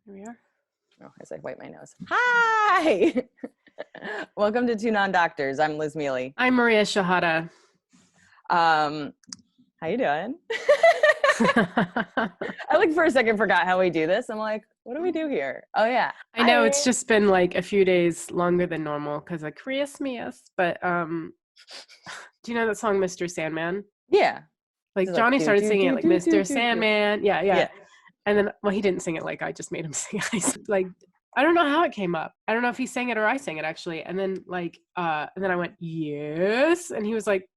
Here we are. Oh, as I wipe my nose. Hi! Welcome to Two Non-Doctors. I'm Liz Mealy. I'm Maria Shahada. How you doing? I like for a second forgot how we do this. I'm like, what do we do here? Oh yeah. I know it's just been like a few days longer than normal because of Christmas. But do you know that song Mr. Sandman? Yeah. Like Johnny started singing it like Mr. Sandman. Yeah. And then, well, he didn't sing it like I just made him sing it. Like, I don't know how it came up. I don't know if he sang it or I sang it actually. And then and then I went, yes. And he was like,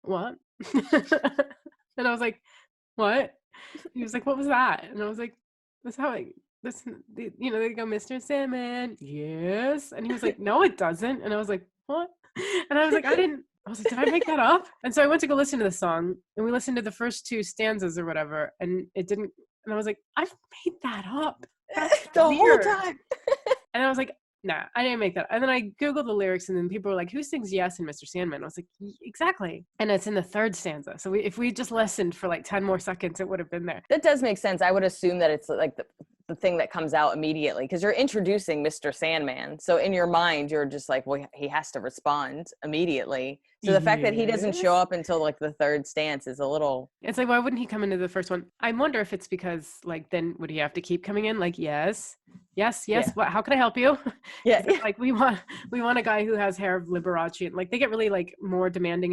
what? And I was like, what? He was like, what was that? And I was like, that's how they go, Mr. Sandman, yes. And he was like, no, it doesn't. And I was like, what? And I was like, I was like, did I make that up? And so I went to go listen to the song, and we listened to the first two stanzas or whatever, and it didn't. And I was like, I've made that up. That's the weird. whole time. And I was like, nah, I didn't make that. And then I Googled the lyrics, and then people were like, who sings yes in Mr. Sandman? I was like, exactly. And it's in the third stanza. So if we just listened for like 10 more seconds, it would have been there. That does make sense. I would assume that it's like the thing that comes out immediately because you're introducing Mr. Sandman. So in your mind, you're just like, well, he has to respond immediately. So the fact that he doesn't show up until like the third stance is a little... It's like, why wouldn't he come into the first one? I wonder if it's because like, then would he have to keep coming in? Like, yes. Yeah. What, how can I help you? Yeah. Like we want a guy who has hair of Liberace, and like they get really like more demanding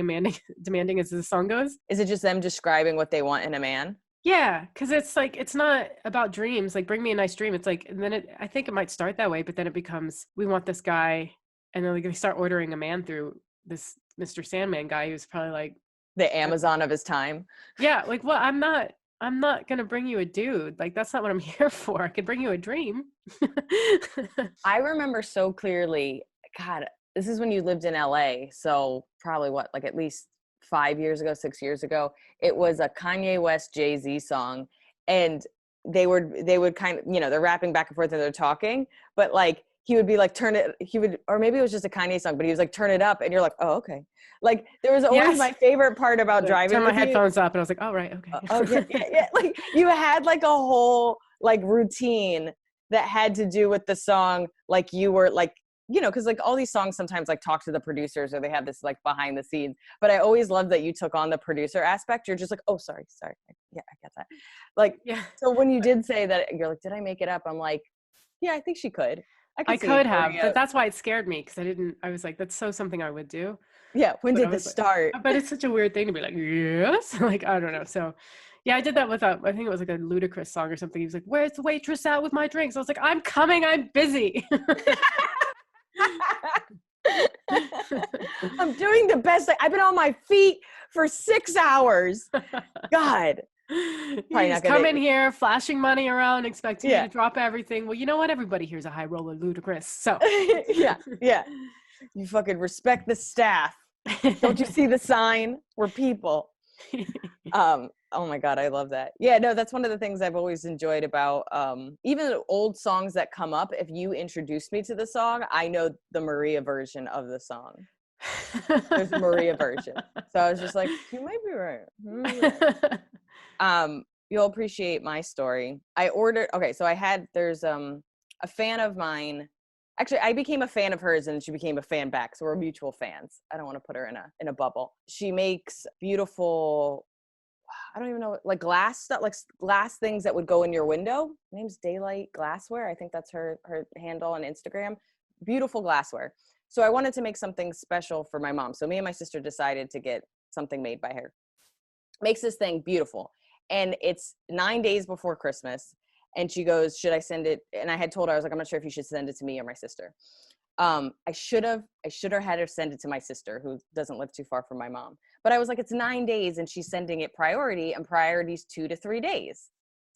as the song goes. Is it just them describing what they want in a man? Yeah, because it's like, it's not about dreams. Like, bring me a nice dream. It's like, and then I think it might start that way, but then it becomes, we want this guy, and then like they start ordering a man through this Mr. Sandman guy who's probably like the Amazon of his time. Yeah, like, well, I'm not gonna bring you a dude. Like, that's not what I'm here for. I could bring you a dream. I remember so clearly, God, this is when you lived in LA, so probably what, like at least 6 years ago, it was a Kanye West Jay-Z song, and they would kind of, they're rapping back and forth and they're talking, but like he would be like, or maybe it was just a Kanye song, but he was like, turn it up, and you're like, oh, okay. Like there was always my favorite part about driving. Turn my headphones up, and I was like, oh, right, okay. Yeah. Like you had like a whole like routine that had to do with the song, like you were like, because like all these songs sometimes like talk to the producers or they have this like behind the scenes. But I always love that you took on the producer aspect. You're just like, oh, sorry. Yeah, I get that. Like, yeah. So when you did say that, you're like, did I make it up? I'm like, yeah, I think she could. I could have, but that's why it scared me because I was like, that's so something I would do. Yeah. When did this start? But it's such a weird thing to be like, yes. Like, I don't know. So yeah, I did that with I think it was like a Ludacris song or something. He was like, where's the waitress at with my drinks? I was like, I'm coming. I'm busy. I'm doing the best. I've been on my feet for 6 hours. God. He's coming here, flashing money around, expecting you to drop everything. Well, you know what? Everybody here's a high roller Ludacris. So yeah. You fucking respect the staff. Don't you see the sign? We're people. Oh my God, I love that. Yeah, no, that's one of the things I've always enjoyed about even old songs that come up. If you introduce me to the song, I know the Maria version of the song. There's a Maria version. So I was just like, you might be right. You'll appreciate my story. There's a fan of mine. Actually, I became a fan of hers and she became a fan back. So we're mutual fans. I don't want to put her in a bubble. She makes beautiful, I don't even know, like glass stuff, like glass things that would go in your window. Her name's Daylight Glassware. I think that's her handle on Instagram. Beautiful glassware. So I wanted to make something special for my mom. So me and my sister decided to get something made by her. Makes this thing beautiful. And it's 9 days before Christmas. And she goes, should I send it? And I had told her, I was like, I'm not sure if you should send it to me or my sister. I should have had her send it to my sister who doesn't live too far from my mom. But I was like, it's 9 days and she's sending it priority, and priority's 2 to 3 days.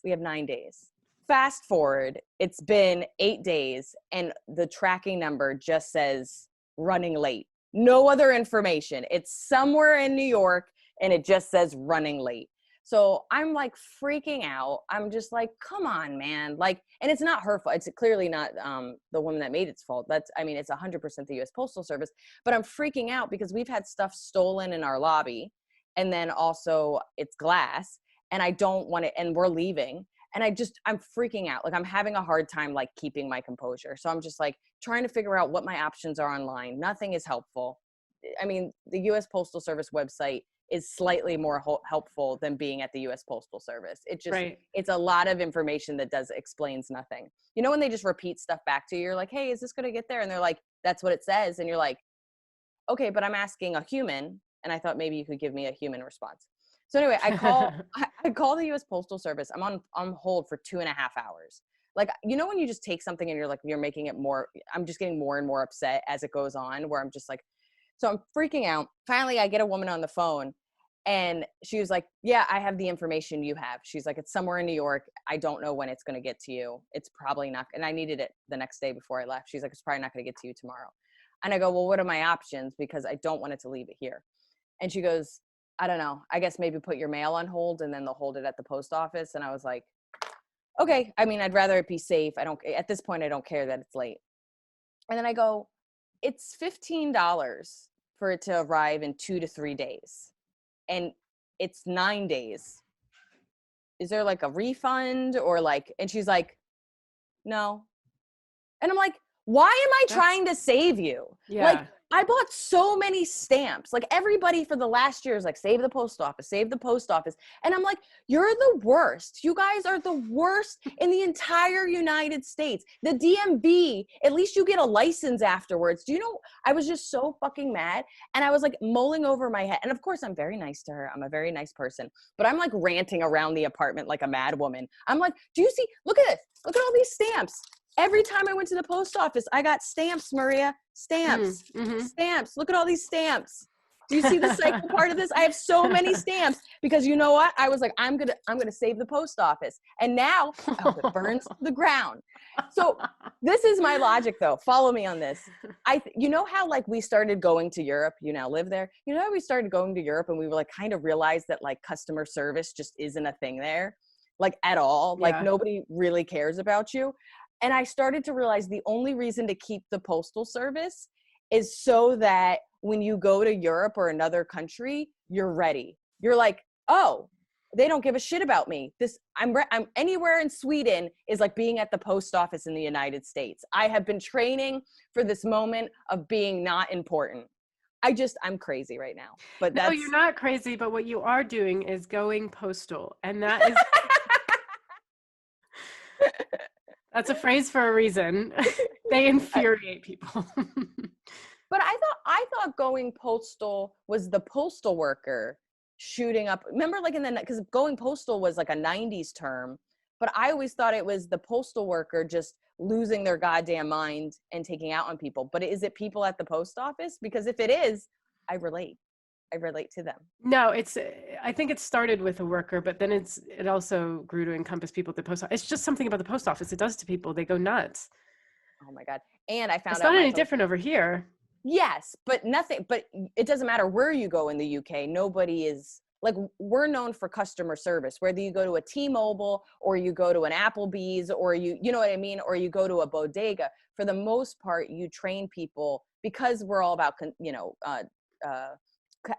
We have 9 days. Fast forward, it's been 8 days and the tracking number just says running late. No other information. It's somewhere in New York and it just says running late. So I'm like freaking out. I'm just like, come on, man. Like, and it's not her fault. It's clearly not the woman that made its fault. It's 100% the US Postal Service. But I'm freaking out because we've had stuff stolen in our lobby. And then also it's glass. And I don't want it. And we're leaving. And I'm freaking out. Like I'm having a hard time like keeping my composure. So I'm just like trying to figure out what my options are online. Nothing is helpful. I mean, the US Postal Service website is slightly more helpful than being at the US Postal Service. It's a lot of information that explains nothing. You know, when they just repeat stuff back to you, you're like, hey, is this going to get there? And they're like, that's what it says. And you're like, okay, but I'm asking a human. And I thought maybe you could give me a human response. So anyway, I call the US Postal Service. I'm on hold for 2.5 hours. Like, you know, when you just take something and you're making it more, I'm just getting more and more upset as it goes on, where I'm just like, so I'm freaking out. Finally, I get a woman on the phone and she was like, yeah, I have the information you have. She's like, it's somewhere in New York. I don't know when it's going to get to you. It's probably not. And I needed it the next day before I left. She's like, it's probably not going to get to you tomorrow. And I go, well, what are my options? Because I don't want it to leave it here. And she goes, I don't know. I guess maybe put your mail on hold and then they'll hold it at the post office. And I was like, okay. I mean, I'd rather it be safe. At this point, I don't care that it's late. And then I go, it's $15 for it to arrive in 2 to 3 days. And it's 9 days. Is there like a refund or like, and she's like, no. And I'm like, why am I trying to save you? Yeah. Like, I bought so many stamps. Like everybody for the last year is like, save the post office, save the post office. And I'm like, you're the worst. You guys are the worst in the entire United States. The DMV, at least you get a license afterwards. Do you know, I was just so fucking mad. And I was like mulling over my head. And of course I'm very nice to her. I'm a very nice person, but I'm like ranting around the apartment like a mad woman. I'm like, do you see, look at this. Look at all these stamps. Every time I went to the post office, I got stamps, Maria. Stamps. Stamps. Look at all these stamps. Do you see the cycle part of this? I have so many stamps because you know what? I was like, I'm gonna save the post office. And now it burns to the ground. So this is my logic though. Follow me on this. You know how like we started going to Europe, you now live there. You know how we started going to Europe and we were like kind of realized that like customer service just isn't a thing there, like at all. Like nobody really cares about you. And I started to realize the only reason to keep the postal service is so that when you go to Europe or another country, you're ready. You're like, oh, they don't give a shit about me. I'm anywhere in Sweden is like being at the post office in the United States. I have been training for this moment of being not important. I'm crazy right now. But no, you're not crazy. But what you are doing is going postal, and that is. That's a phrase for a reason. They infuriate people. But I thought going postal was the postal worker shooting up. Remember, like because going postal was like a 90s term, but I always thought it was the postal worker just losing their goddamn mind and taking out on people. But is it people at the post office? Because if it is, I relate to them. No, I think it started with a worker, but then it also grew to encompass people at the post office. It's just something about the post office it does to people. They go nuts. Oh my God. And I found out it's not any different over here. Yes, but it doesn't matter where you go in the UK. Nobody is like, we're known for customer service, whether you go to a T-Mobile or you go to an Applebee's or you know what I mean? Or you go to a bodega. For the most part, you train people because we're all about,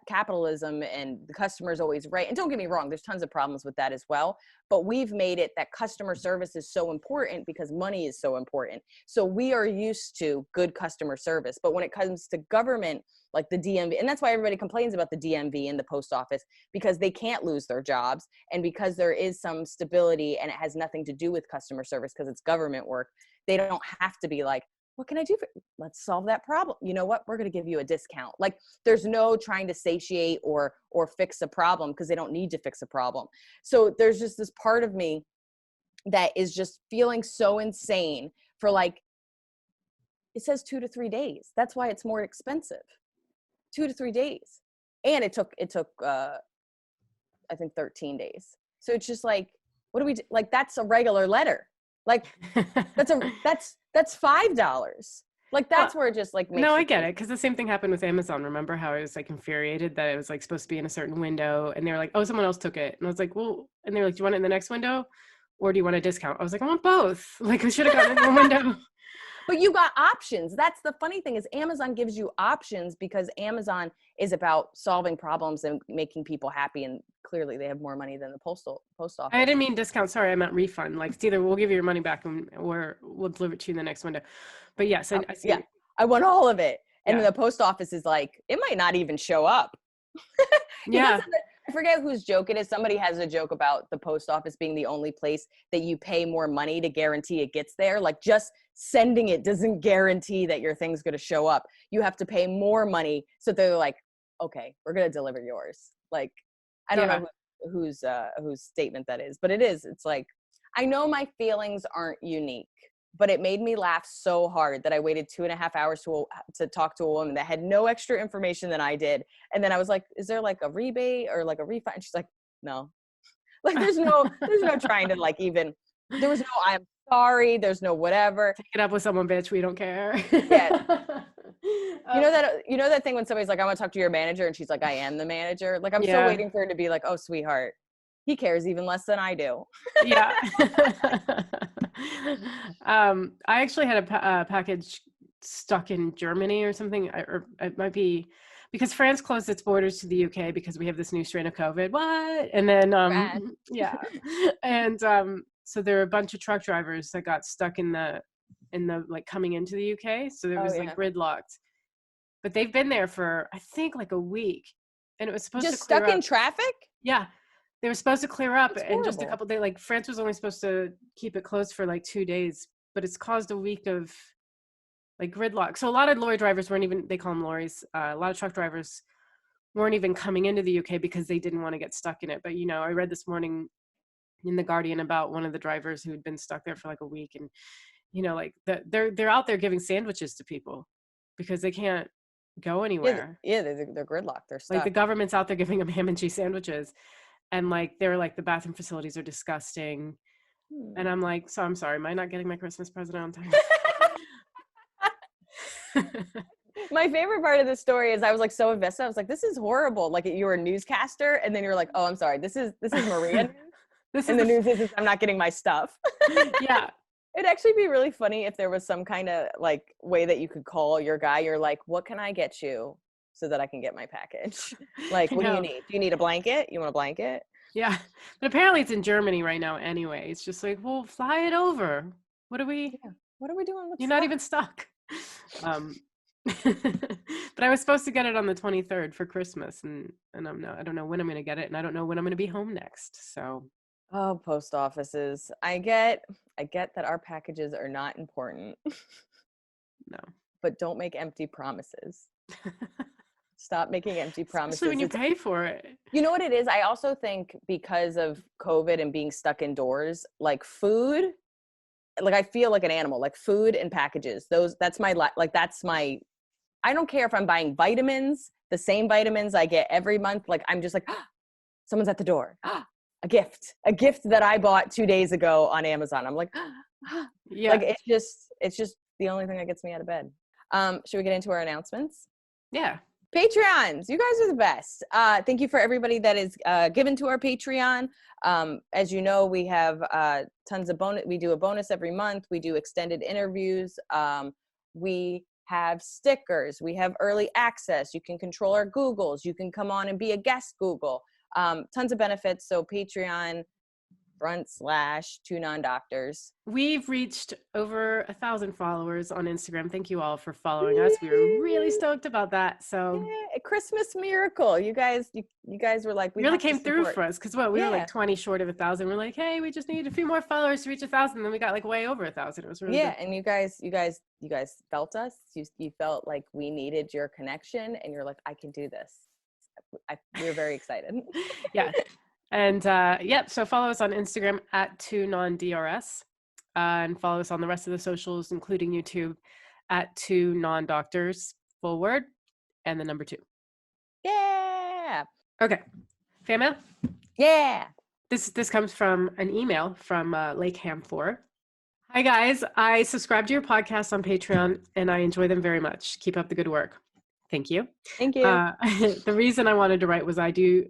capitalism and the customer's always right. And don't get me wrong, there's tons of problems with that as well. But we've made it that customer service is so important because money is so important. So we are used to good customer service. But when it comes to government, like the DMV, and that's why everybody complains about the DMV and the post office, because they can't lose their jobs. And because there is some stability and it has nothing to do with customer service because it's government work, they don't have to be like, what can I do? Let's solve that problem. You know what? We're going to give you a discount. Like there's no trying to satiate or fix a problem because they don't need to fix a problem. So there's just this part of me that is just feeling so insane for like, it says 2 to 3 days. That's why it's more expensive. 2 to 3 days. And it took I think 13 days. So it's just like, what do we do? Like, that's a regular letter. Like that's $5. Like that's where it just like makes I get it, because the same thing happened with Amazon. Remember how I was like infuriated that it was like supposed to be in a certain window and they were like, oh, someone else took it, and I was like, well, and they were like, do you want it in the next window or do you want a discount? I was like, I want both. Like, we should have gotten it in the window. But you got options. That's the funny thing is Amazon gives you options because Amazon is about solving problems and making people happy. And clearly they have more money than the post office. I didn't mean discount. Sorry, I meant refund. Like it's either we'll give you your money back or we'll deliver it to you in the next window. But yes, I see. Yeah, I want all of it. And Yeah. then the post office is like, it might not even show up. Yeah. I forget whose joke it is. Somebody has a joke about the post office being the only place that you pay more money to guarantee it gets there. Like just sending it doesn't guarantee that your thing's going to show up. You have to pay more money. So they're like, okay, we're going to deliver yours. Like, I don't know whose statement that is, but it is. It's like, I know my feelings aren't unique, but it made me laugh so hard that I waited 2.5 hours to talk to a woman that had no extra information than I did. And then I was like, is there like a rebate or like a refund? And she's like, no. Like there's no trying to like even, there was no, I'm sorry. There's no whatever. Take it up with someone, bitch. We don't care. Yeah. You know that thing when somebody's like, I want to talk to your manager. And she's like, I am the manager. Like, I'm still waiting for her to be like, oh, sweetheart, he cares even less than I do. Yeah. I actually had a package stuck in Germany or something, or it might be because France closed its borders to the UK because we have this new strain of COVID. What? And then, yeah. And so there were a bunch of truck drivers that got stuck in the like coming into the UK. So there was like gridlocked, but they've been there for, I think like a week, and it was supposed just to clear stuck up. in traffic. Yeah. They were supposed to clear up That's in just a horrible. couple days. Like France was only supposed to keep it closed for like 2 days, but it's caused a week of like gridlock. So a lot of lorry drivers weren't even, they call them lorries. A lot of truck drivers weren't even coming into the UK because they didn't want to get stuck in it. But, you know, I read this morning in The Guardian about one of the drivers who had been stuck there for like a week. And, you know, like they're out there giving sandwiches to people because they can't go anywhere. Yeah, they're gridlocked. They're stuck. Like the government's out there giving them ham and cheese sandwiches. And like, they're like, the bathroom facilities are disgusting. And I'm like, so I'm sorry, am I not getting my Christmas present on time? My favorite part of the story is I was like so invested. I was like, this is horrible. Like you were a newscaster. And then you're like, oh, I'm sorry. This is Maria. The news is I'm not getting my stuff. Yeah. It'd actually be really funny if there was some kind of like way that you could call your guy. You're like, what can I get you so that I can get my package? Like, what do you need? Do you need a blanket? You want a blanket? Yeah. But apparently it's in Germany right now anyway. It's just like, well, fly it over. What are we doing with You're not even stuck. But I was supposed to get it on the 23rd for Christmas, and I don't know when I'm going to get it, and I don't know when I'm going to be home next. So, oh, post offices. I get that our packages are not important. No. But don't make empty promises. Stop making empty promises. Especially when you pay for it. You know what it is? I also think because of COVID and being stuck indoors, like food, like I feel like an animal, like food and packages. That's my I don't care if I'm buying vitamins, the same vitamins I get every month. Like I'm just like, someone's at the door. A gift that I bought 2 days ago on Amazon. I'm like, yeah. Like it's just the only thing that gets me out of bed. Should we get into our announcements? Yeah. Patreons, you guys are the best. Thank you for everybody that is given to our Patreon. As you know, we have tons of bonus. We do a bonus every month. We do extended interviews. We have stickers. We have early access. You can control our Googles. You can come on and be a guest Google. Tons of benefits. So Patreon / 2 non-doctors. We've reached over 1,000 followers on Instagram. Thank you all for following us. We were really stoked about that. So a Christmas miracle. You guys were like, we really came through for us because we were like 20 short of 1,000. We're like, hey, we just need a few more followers to reach 1,000. Then we got like way over 1,000. It was really good. And you guys felt us. You felt like we needed your connection, and you're like, I can do this. We were very excited. Yeah. And so follow us on Instagram at 2nondrs, and follow us on the rest of the socials, including YouTube, at 2nondoctors, full word, and the number 2. Yeah. Okay. Fan mail? Yeah. This comes from an email from Lake Hamfor. Hi guys, I subscribe to your podcast on Patreon and I enjoy them very much. Keep up the good work. Thank you. Thank you. The reason I wanted to write was I do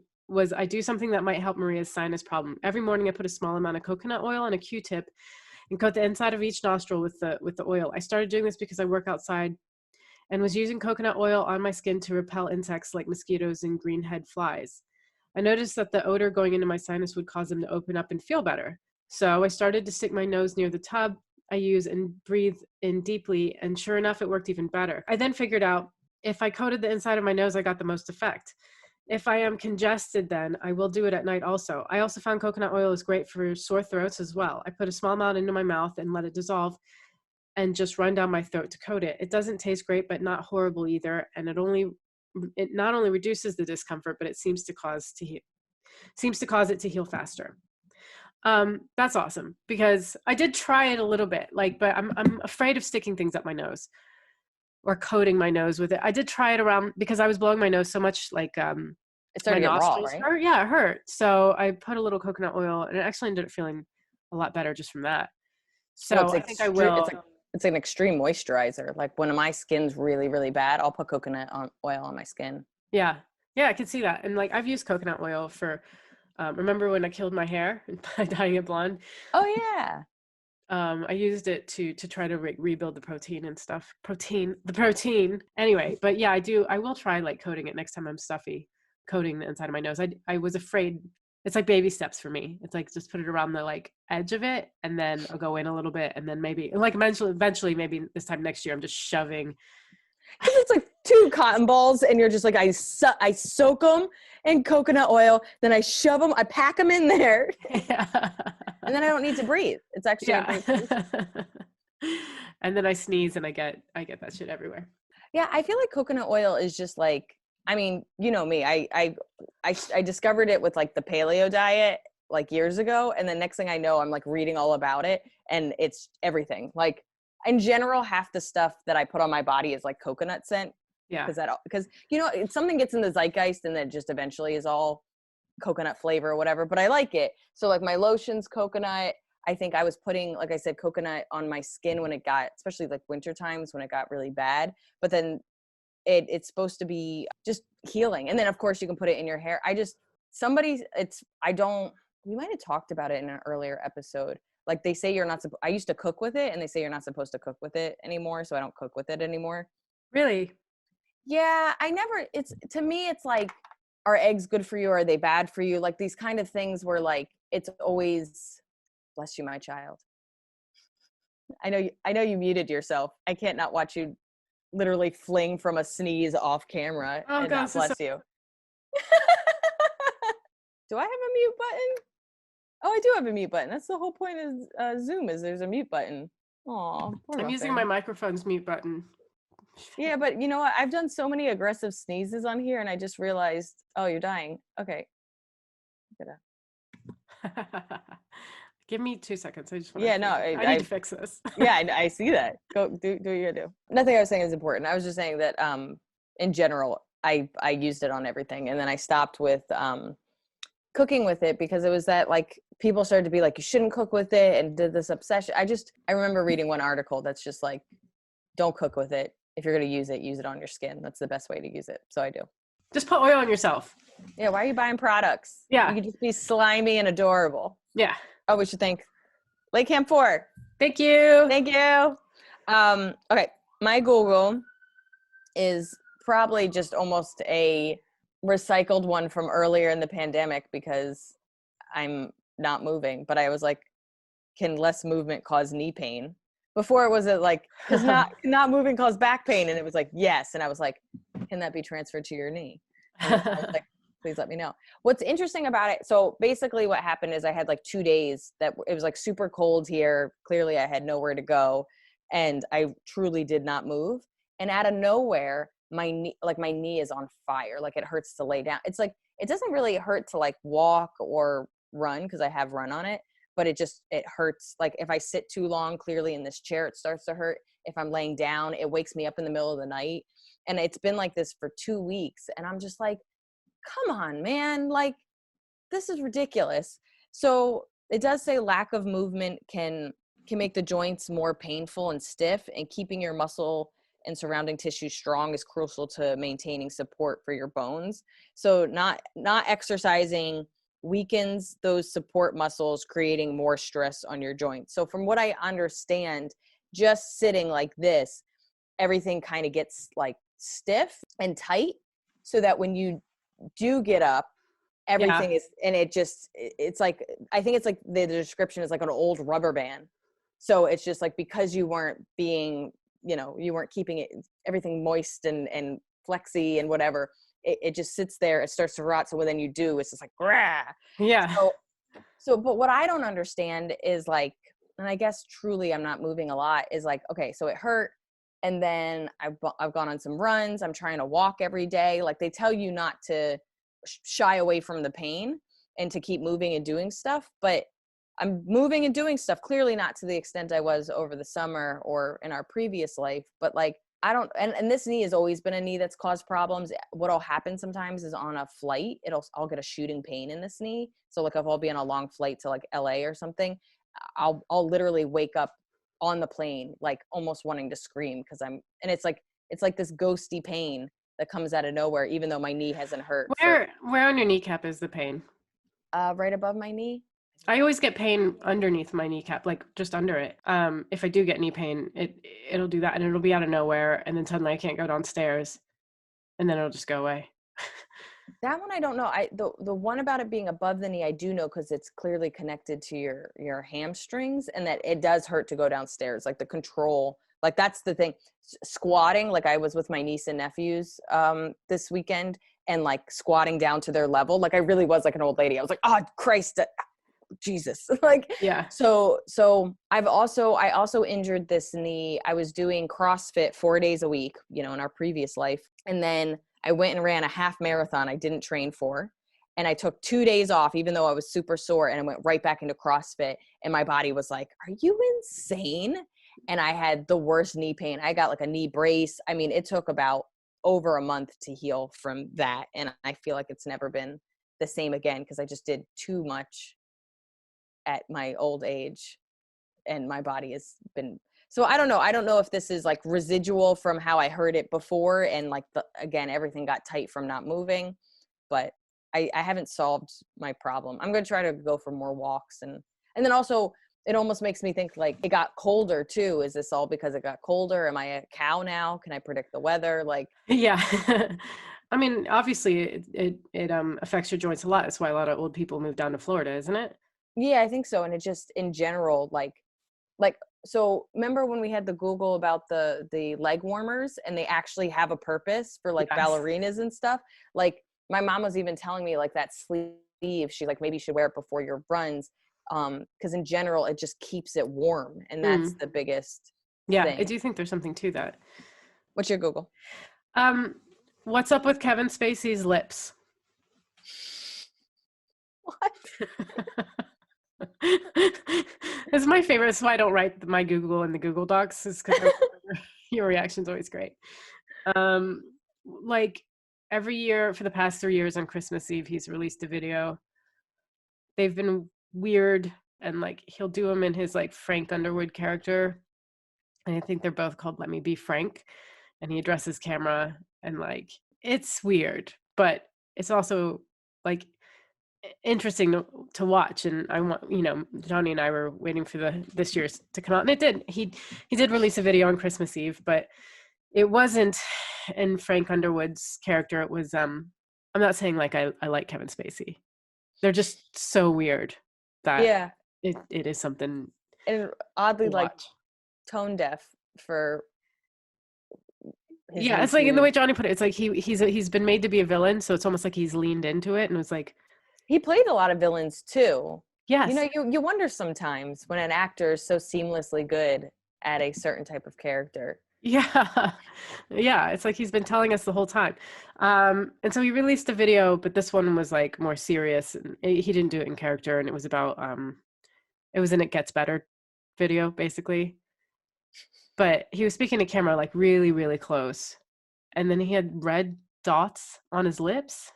something that might help Maria's sinus problem. Every morning I put a small amount of coconut oil on a Q-tip and coat the inside of each nostril with the oil. I started doing this because I work outside and was using coconut oil on my skin to repel insects like mosquitoes and greenhead flies. I noticed that the odor going into my sinus would cause them to open up and feel better. So I started to stick my nose near the tub I use and breathe in deeply, and sure enough, it worked even better. I then figured out if I coated the inside of my nose, I got the most effect. If I am congested, then I will do it at night also. I also found coconut oil is great for sore throats as well. I put a small amount into my mouth and let it dissolve and just run down my throat to coat it. It doesn't taste great, but not horrible either. And it not only reduces the discomfort, but it seems to cause it to heal faster. That's awesome, because I did try it a little bit, but I'm afraid of sticking things up my nose or coating my nose with it. I did try it around because I was blowing my nose so much, it started to get raw, right? Yeah, it hurt. So I put a little coconut oil, and it actually ended up feeling a lot better just from that. So I think I will. It's an extreme moisturizer. Like when my skin's really, really bad, I'll put coconut oil on my skin. Yeah, I can see that. And I've used coconut oil for. Remember when I killed my hair by dyeing it blonde? Oh yeah. I used it to try to rebuild the protein and stuff. The protein. Anyway, but yeah, I will try coating it next time I'm stuffy, coating the inside of my nose. I was afraid. It's like baby steps for me. It's just put it around the edge of it, and then I'll go in a little bit, and then maybe eventually maybe this time next year I'm just shoving. Because it's 2 cotton balls, and you're just I soak them in coconut oil, then I shove them, I pack them in there, yeah. And then I don't need to breathe. It's actually and then I sneeze, and I get that shit everywhere. Yeah, I feel like coconut oil is just I mean, you know me. I discovered it with the paleo diet years ago, and the next thing I know, I'm reading all about it, and it's everything. In general, half the stuff that I put on my body is coconut scent. Yeah. Because something gets in the zeitgeist, and then just eventually is all coconut flavor or whatever. But I like it. So my lotion's coconut. I think I was putting, like I said, coconut on my skin when it got, especially winter times when it got really bad. But then it's supposed to be just healing. And then of course you can put it in your hair. We might have talked about it in an earlier episode. They say you're not supposed, I used to cook with it, and they say you're not supposed to cook with it anymore. So I don't cook with it anymore. Really? Yeah. To me, it's are eggs good for you? Or are they bad for you? These kind of things where it's always, bless you, my child. I know you muted yourself. I can't not watch you literally fling from a sneeze off camera. Oh, and God, not bless you. Do I have a mute button? Oh, I do have a mute button. That's the whole point of Zoom, is there's a mute button. Aw, I'm using my microphone's mute button. Yeah, but you know what? I've done so many aggressive sneezes on here, and I just realized, oh, you're dying. Okay. Give me 2 seconds. I just want I need to fix this. Yeah, I see that. Go do what you gotta do. Nothing I was saying is important. I was just saying that in general, I used it on everything, and then I stopped with cooking with it because it was that people started to be you shouldn't cook with it, and did this obsession. I remember reading one article that's just don't cook with it. If you're going to use it on your skin. That's the best way to use it. So I do. Just put oil on yourself. Yeah. Why are you buying products? Yeah. You could just be slimy and adorable. Yeah. Oh, we should thank Lake Camp 4. Thank you. Thank you. Okay. My Google is probably just almost a recycled one from earlier in the pandemic because I'm not moving, but I was can less movement cause knee pain? Before it was because not moving cause back pain, and it was yes, and I was can that be transferred to your knee? And I was please let me know. What's interesting about it? So basically, what happened is I had 2 days that it was super cold here. Clearly, I had nowhere to go, and I truly did not move. And out of nowhere, my knee is on fire. It hurts to lay down. It's it doesn't really hurt to walk or run because I have run on it. But it hurts. If I sit too long, clearly in this chair, it starts to hurt. If I'm laying down, it wakes me up in the middle of the night. And it's been like this for 2 weeks. And I'm just come on, man. This is ridiculous. So it does say lack of movement can make the joints more painful and stiff, and keeping your muscle and surrounding tissue strong is crucial to maintaining support for your bones. So not exercising weakens those support muscles, creating more stress on your joints. So from what I understand, just sitting like this, everything kind of gets like stiff and tight, so that when you do get up, everything is, and it's like, I think it's like the description is like an old rubber band. So it's just like, because you weren't being, you weren't keeping it, everything moist and flexy and whatever, it just sits there, it starts to rot. So when then you do, it's just like, grah. Yeah. But what I don't understand is like, and I guess truly I'm not moving a lot, is like, okay, so it hurt. And then I've gone on some runs. I'm trying to walk every day. Like they tell you not to shy away from the pain and to keep moving and doing stuff. But I'm moving and doing stuff, clearly not to the extent I was over the summer or in our previous life. But like, I don't, and this knee has always been a knee that's caused problems. What'll happen sometimes is on a flight, I'll get a shooting pain in this knee. So like if I'll be on a long flight to like LA or something, I'll literally wake up on the plane, like almost wanting to scream. And it's like this ghosty pain that comes out of nowhere, even though my knee hasn't hurt. Where on your kneecap is the pain? Right above my knee. I always get pain underneath my kneecap, like just under it. If I do get knee pain, it'll do that, and it'll be out of nowhere, and then suddenly I can't go downstairs, and then it'll just go away. That one I don't know. The one about it being above the knee, I do know, because it's clearly connected to your hamstrings, and that it does hurt to go downstairs. Like the control, like that's the thing. Squatting, like I was with my niece and nephews this weekend, and like squatting down to their level, like I really was like an old lady. I was like, oh Christ, Jesus. Like, yeah. So I also injured this knee. I was doing CrossFit 4 days a week, in our previous life. And then I went and ran a half marathon I didn't train for. And I took 2 days off, even though I was super sore, and I went right back into CrossFit. And my body was like, are you insane? And I had the worst knee pain. I got like a knee brace. I mean, it took about over a month to heal from that. And I feel like it's never been the same again, because I just did too much at my old age, and my body has been, so I don't know if this is like residual from how I heard it before, and like again everything got tight from not moving, but I haven't solved my problem. I'm going to try to go for more walks, and then also it almost makes me think like it got colder too. Is this all because it got colder? Am I a cow now? Can I predict the weather? Like, yeah. I mean, obviously it affects your joints a lot. That's why a lot of old people move down to Florida, isn't it? Yeah, I think so. And it just in general, like, so remember when we had the Google about the leg warmers, and they actually have a purpose for like Yes. ballerinas and stuff. Like my mom was even telling me like that sleeve, she's like, maybe you should wear it before your runs. Because in general, it just keeps it warm. And that's the biggest thing. I do think there's something to that. What's your Google? What's up with Kevin Spacey's lips? What? It's my favorite. That's why I don't write my Google in the Google Docs, is because your reaction's always great. Like every year for the past 3 years on Christmas Eve, he's released a video. They've been weird, and like he'll do them in his like Frank Underwood character, and I think they're both called Let Me Be Frank, and he addresses camera, and like it's weird, but it's also like interesting to watch. And I want, Johnny and I were waiting for this year's to come out, and it did. He did release a video on Christmas Eve, but it wasn't in Frank Underwood's character. It was I'm not saying like I like Kevin Spacey. They're just so weird that it is something, and oddly like tone deaf for his it's like in the way Johnny put it, it's like he's been made to be a villain, so it's almost like he's leaned into it, and it was like he played a lot of villains too. Yes. You wonder sometimes when an actor is so seamlessly good at a certain type of character. Yeah. Yeah. It's like he's been telling us the whole time. And so he released a video, but this one was like more serious. And he didn't do it in character, and it was about it was an It Gets Better video, basically. But he was speaking to camera like really, really close. And then he had red dots on his lips.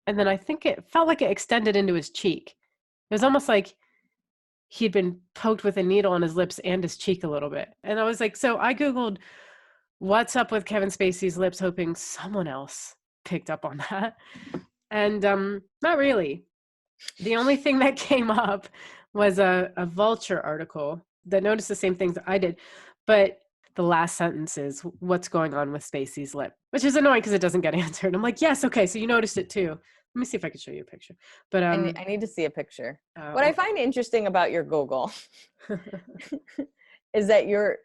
And then I think it felt like it extended into his cheek. It was almost like he'd been poked with a needle on his lips and his cheek a little bit. And I was like, so I Googled what's up with Kevin Spacey's lips, hoping someone else picked up on that. And not really. The only thing that came up was a Vulture article that noticed the same things I did, but the last sentence is, what's going on with Spacey's lip, which is annoying because it doesn't get answered. I'm like, yes, okay, so you noticed it too. Let me see if I can show you a picture. But I need to see a picture. What I find interesting about your Google is that you're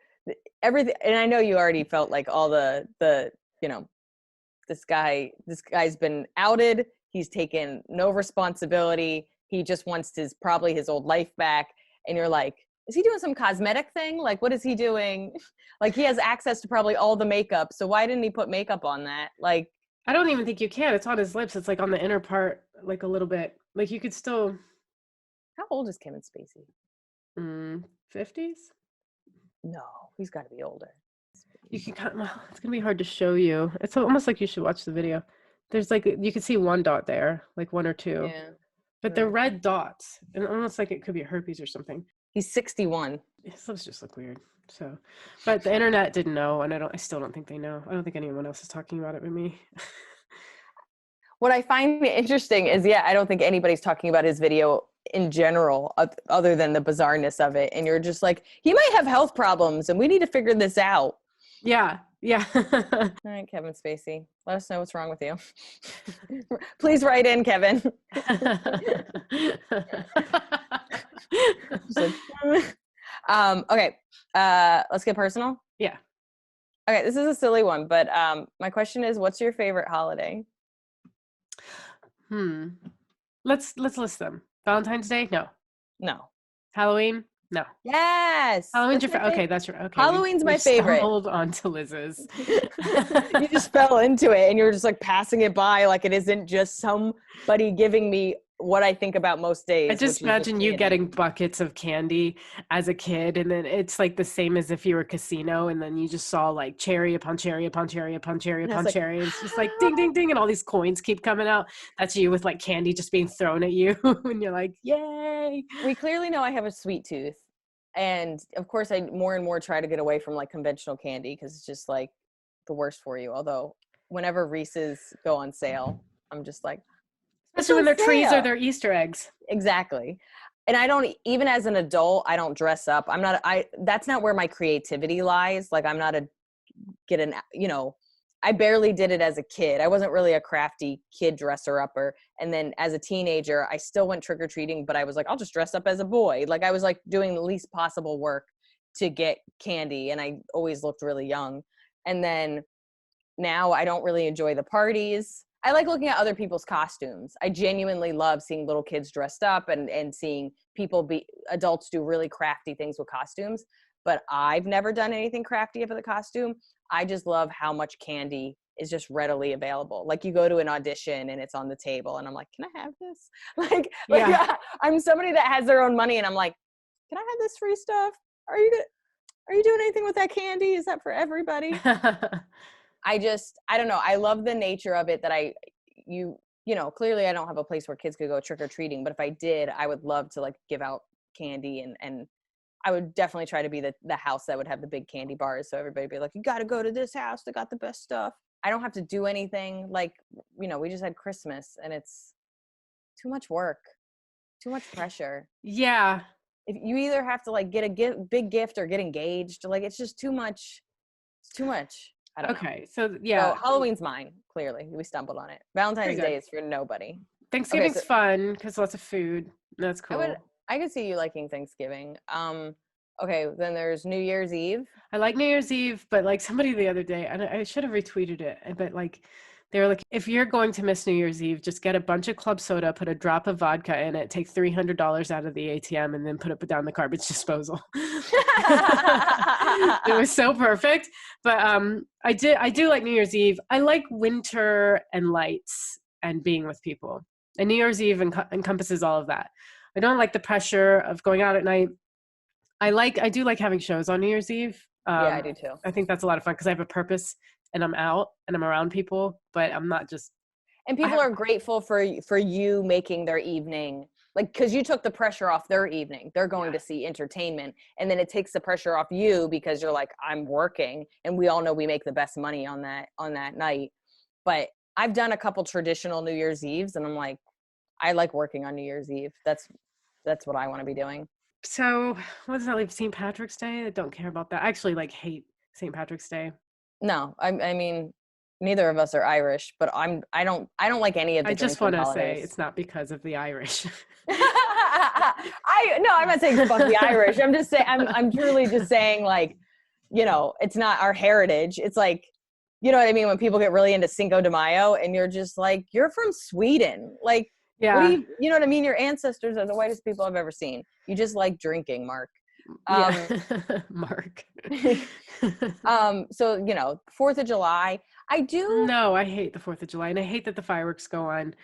everything, and I know you already felt like all the this guy's been outed. He's taken no responsibility. He just wants probably his old life back. And you're like, is he doing some cosmetic thing? Like, what is he doing? Like, he has access to probably all the makeup. So why didn't he put makeup on that? Like, I don't even think you can. It's on his lips. It's like on the inner part, like a little bit. Like you could still. How old is Kevin Spacey? 50s? No, he's got to be older. You can well, it's gonna be hard to show you. It's almost like you should watch the video. There's like, you can see one dot there, like one or two. Yeah. But they're red dots, and almost like it could be herpes or something. He's 61. His lips just look weird. So, but the internet didn't know, and I still don't think they know. I don't think anyone else is talking about it with me. What I find interesting is, I don't think anybody's talking about his video in general, other than the bizarreness of it. And you're just like, he might have health problems, and we need to figure this out. Yeah. All right, Kevin Spacey, let us know what's wrong with you. Please write in, Kevin. Okay, let's get personal. Yeah. Okay, this is a silly one, but my question is, what's your favorite holiday? Let's list them. Valentine's Day? No. Halloween? No. Yes. Halloween's your okay, that's right. Okay. Halloween's my favorite. Hold on to Liz's. You just fell into it, and you were just like passing it by like it isn't just somebody giving me what I think about most days. I just imagine you getting buckets of candy as a kid, and then it's like the same as if you were a casino, and then you just saw like cherry upon cherry upon cherry upon cherry upon cherry. And it's just like ding, ding, ding, and all these coins keep coming out. That's you with like candy just being thrown at you, and you're like, yay. We clearly know I have a sweet tooth. And of course, I more and more try to get away from like conventional candy because it's just like the worst for you. Although whenever Reese's go on sale, I'm just like, especially when their trees are their Easter eggs. Exactly. And I don't, even as an adult, I don't dress up. That's not where my creativity lies. Like I'm not I barely did it as a kid. I wasn't really a crafty kid dresser upper. And then as a teenager, I still went trick-or-treating, but I was like, I'll just dress up as a boy. Like I was like doing the least possible work to get candy. And I always looked really young. And then now I don't really enjoy the parties. I like looking at other people's costumes. I genuinely love seeing little kids dressed up and seeing adults do really crafty things with costumes. But I've never done anything crafty for the costume. I just love how much candy is just readily available. Like you go to an audition and it's on the table and I'm like, can I have this? Like I'm somebody that has their own money and I'm like, can I have this free stuff? Are you doing anything with that candy? Is that for everybody? I don't know. I love the nature of it that clearly I don't have a place where kids could go trick-or-treating, but if I did, I would love to like give out candy and I would definitely try to be the house that would have the big candy bars. So everybody would be like, you got to go to this house. They got the best stuff. I don't have to do anything. Like, we just had Christmas and it's too much work, too much pressure. Yeah. If you either have to like get a big gift or get engaged, like it's just too much. It's too much. I don't know. Okay. So yeah. So Halloween's mine. Clearly we stumbled on it. Valentine's Day is for nobody. Thanksgiving's fun because lots of food. That's cool. I could see you liking Thanksgiving. Okay, then there's New Year's Eve. I like New Year's Eve, but like somebody the other day, and I should have retweeted it, but like they were like, if you're going to miss New Year's Eve, just get a bunch of club soda, put a drop of vodka in it, take $300 out of the ATM, and then put it down the garbage disposal. It was so perfect. But I do like New Year's Eve. I like winter and lights and being with people. And New Year's Eve encompasses all of that. I don't like the pressure of going out at night. I do like having shows on New Year's Eve. Yeah, I do too. I think that's a lot of fun because I have a purpose and I'm out and I'm around people, but I'm not just. And people are grateful for you making their evening, like, because you took the pressure off their evening. They're going to see entertainment, and then it takes the pressure off you because you're like, I'm working, and we all know we make the best money on that night. But I've done a couple traditional New Year's Eves, and I'm like, I like working on New Year's Eve. That's what I want to be doing. So what does that leave? St. Patrick's Day? I don't care about that. I actually like hate St. Patrick's Day. No, I mean, neither of us are Irish, but I don't like any of the I just drinking want to holidays. say it's not because of the Irish. I'm not saying fuck the Irish. I'm just saying I'm truly just saying, like, you know, it's not our heritage. It's like, you know what I mean, when people get really into Cinco de Mayo and you're just like, you're from Sweden. Like, Yeah. what do you know what I mean? Your ancestors are the whitest people I've ever seen. You just like drinking, Mark. Mark. So, you know, 4th of July, No, I hate the 4th of July, and I hate that the fireworks go on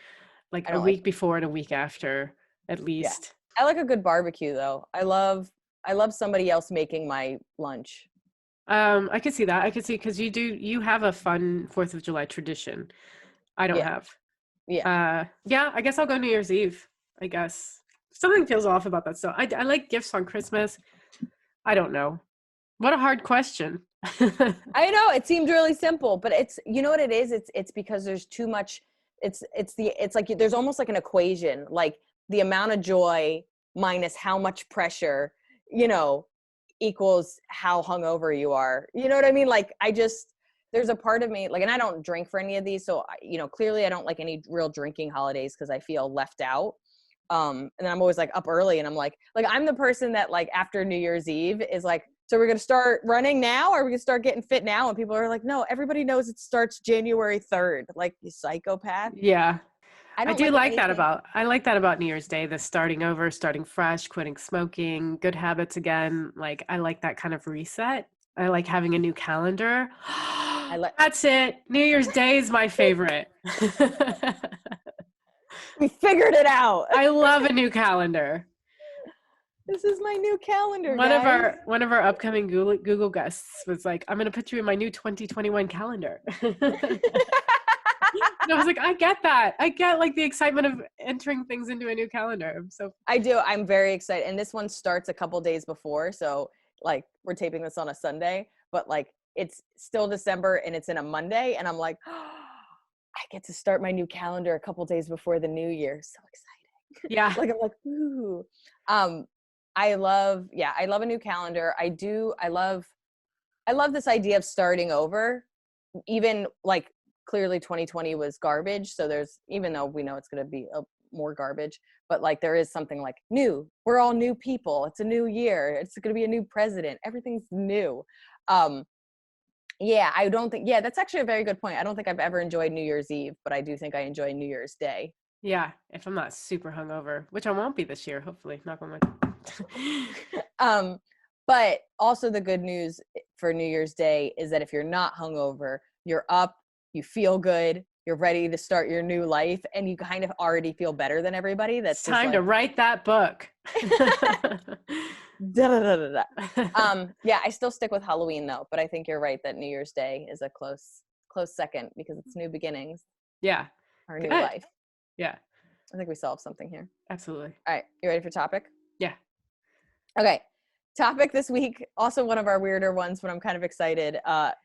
like a week before and a week after, at least. Yeah. I like a good barbecue though. I love somebody else making my lunch. I could see that. I could see, because you have a fun 4th of July tradition. I don't have. Yeah. Yeah, I guess I'll go New Year's Eve, I guess. Something feels off about that stuff. I like gifts on Christmas. I don't know. What a hard question. I know, it seemed really simple, but it's, you know what it is? It's because there's too much. It's like there's almost like an equation, like the amount of joy minus how much pressure, you know, equals how hungover you are. You know what I mean? Like, there's a part of me, like, and I don't drink for any of these, so you know, clearly I don't like any real drinking holidays because I feel left out. And then I'm always like up early, and I'm like I'm the person that, like, after New Year's Eve is like, so we're gonna start running now, or we're gonna start getting fit now? And people are like, no, everybody knows it starts January 3rd. Like, you psychopath. Yeah. I do like that anything. I like that about New Year's Day, the starting over, starting fresh, quitting smoking, good habits again. Like, I like that kind of reset. I like having a new calendar. That's it. New Year's Day is my favorite. We figured it out. I love a new calendar. This is my new calendar, guys. One of our upcoming Google guests was like, I'm going to put you in my new 2021 calendar. And I was like, I get that. I get, like, the excitement of entering things into a new calendar. I do. I'm very excited. And this one starts a couple days before. So, like, we're taping this on a Sunday, but, like, it's still December and it's in a Monday. And I'm like, oh, I get to start my new calendar a couple days before the new year. So exciting. Yeah. Like, I'm like, ooh. I love a new calendar. I love this idea of starting over. Even, like, clearly 2020 was garbage. So even though we know it's going to be more garbage, but, like, there is something like new. We're all new people. It's a new year. It's going to be a new president. Everything's new. I don't think, that's actually a very good point. I don't think I've ever enjoyed New Year's Eve, but I do think I enjoy New Year's Day. Yeah. If I'm not super hungover, which I won't be this year, hopefully. Knock on wood. But also the good news for New Year's Day is that if you're not hungover, you're up, you feel good, you're ready to start your new life, and you kind of already feel better than everybody. That's it's time to write that book. I still stick with Halloween though, but I think you're right that New Year's Day is a close second because it's new beginnings. Yeah. Our new life. Yeah. I think we solved something here. Absolutely. All right. You ready for topic? Yeah. Okay. Topic this week, also one of our weirder ones, but I'm kind of excited.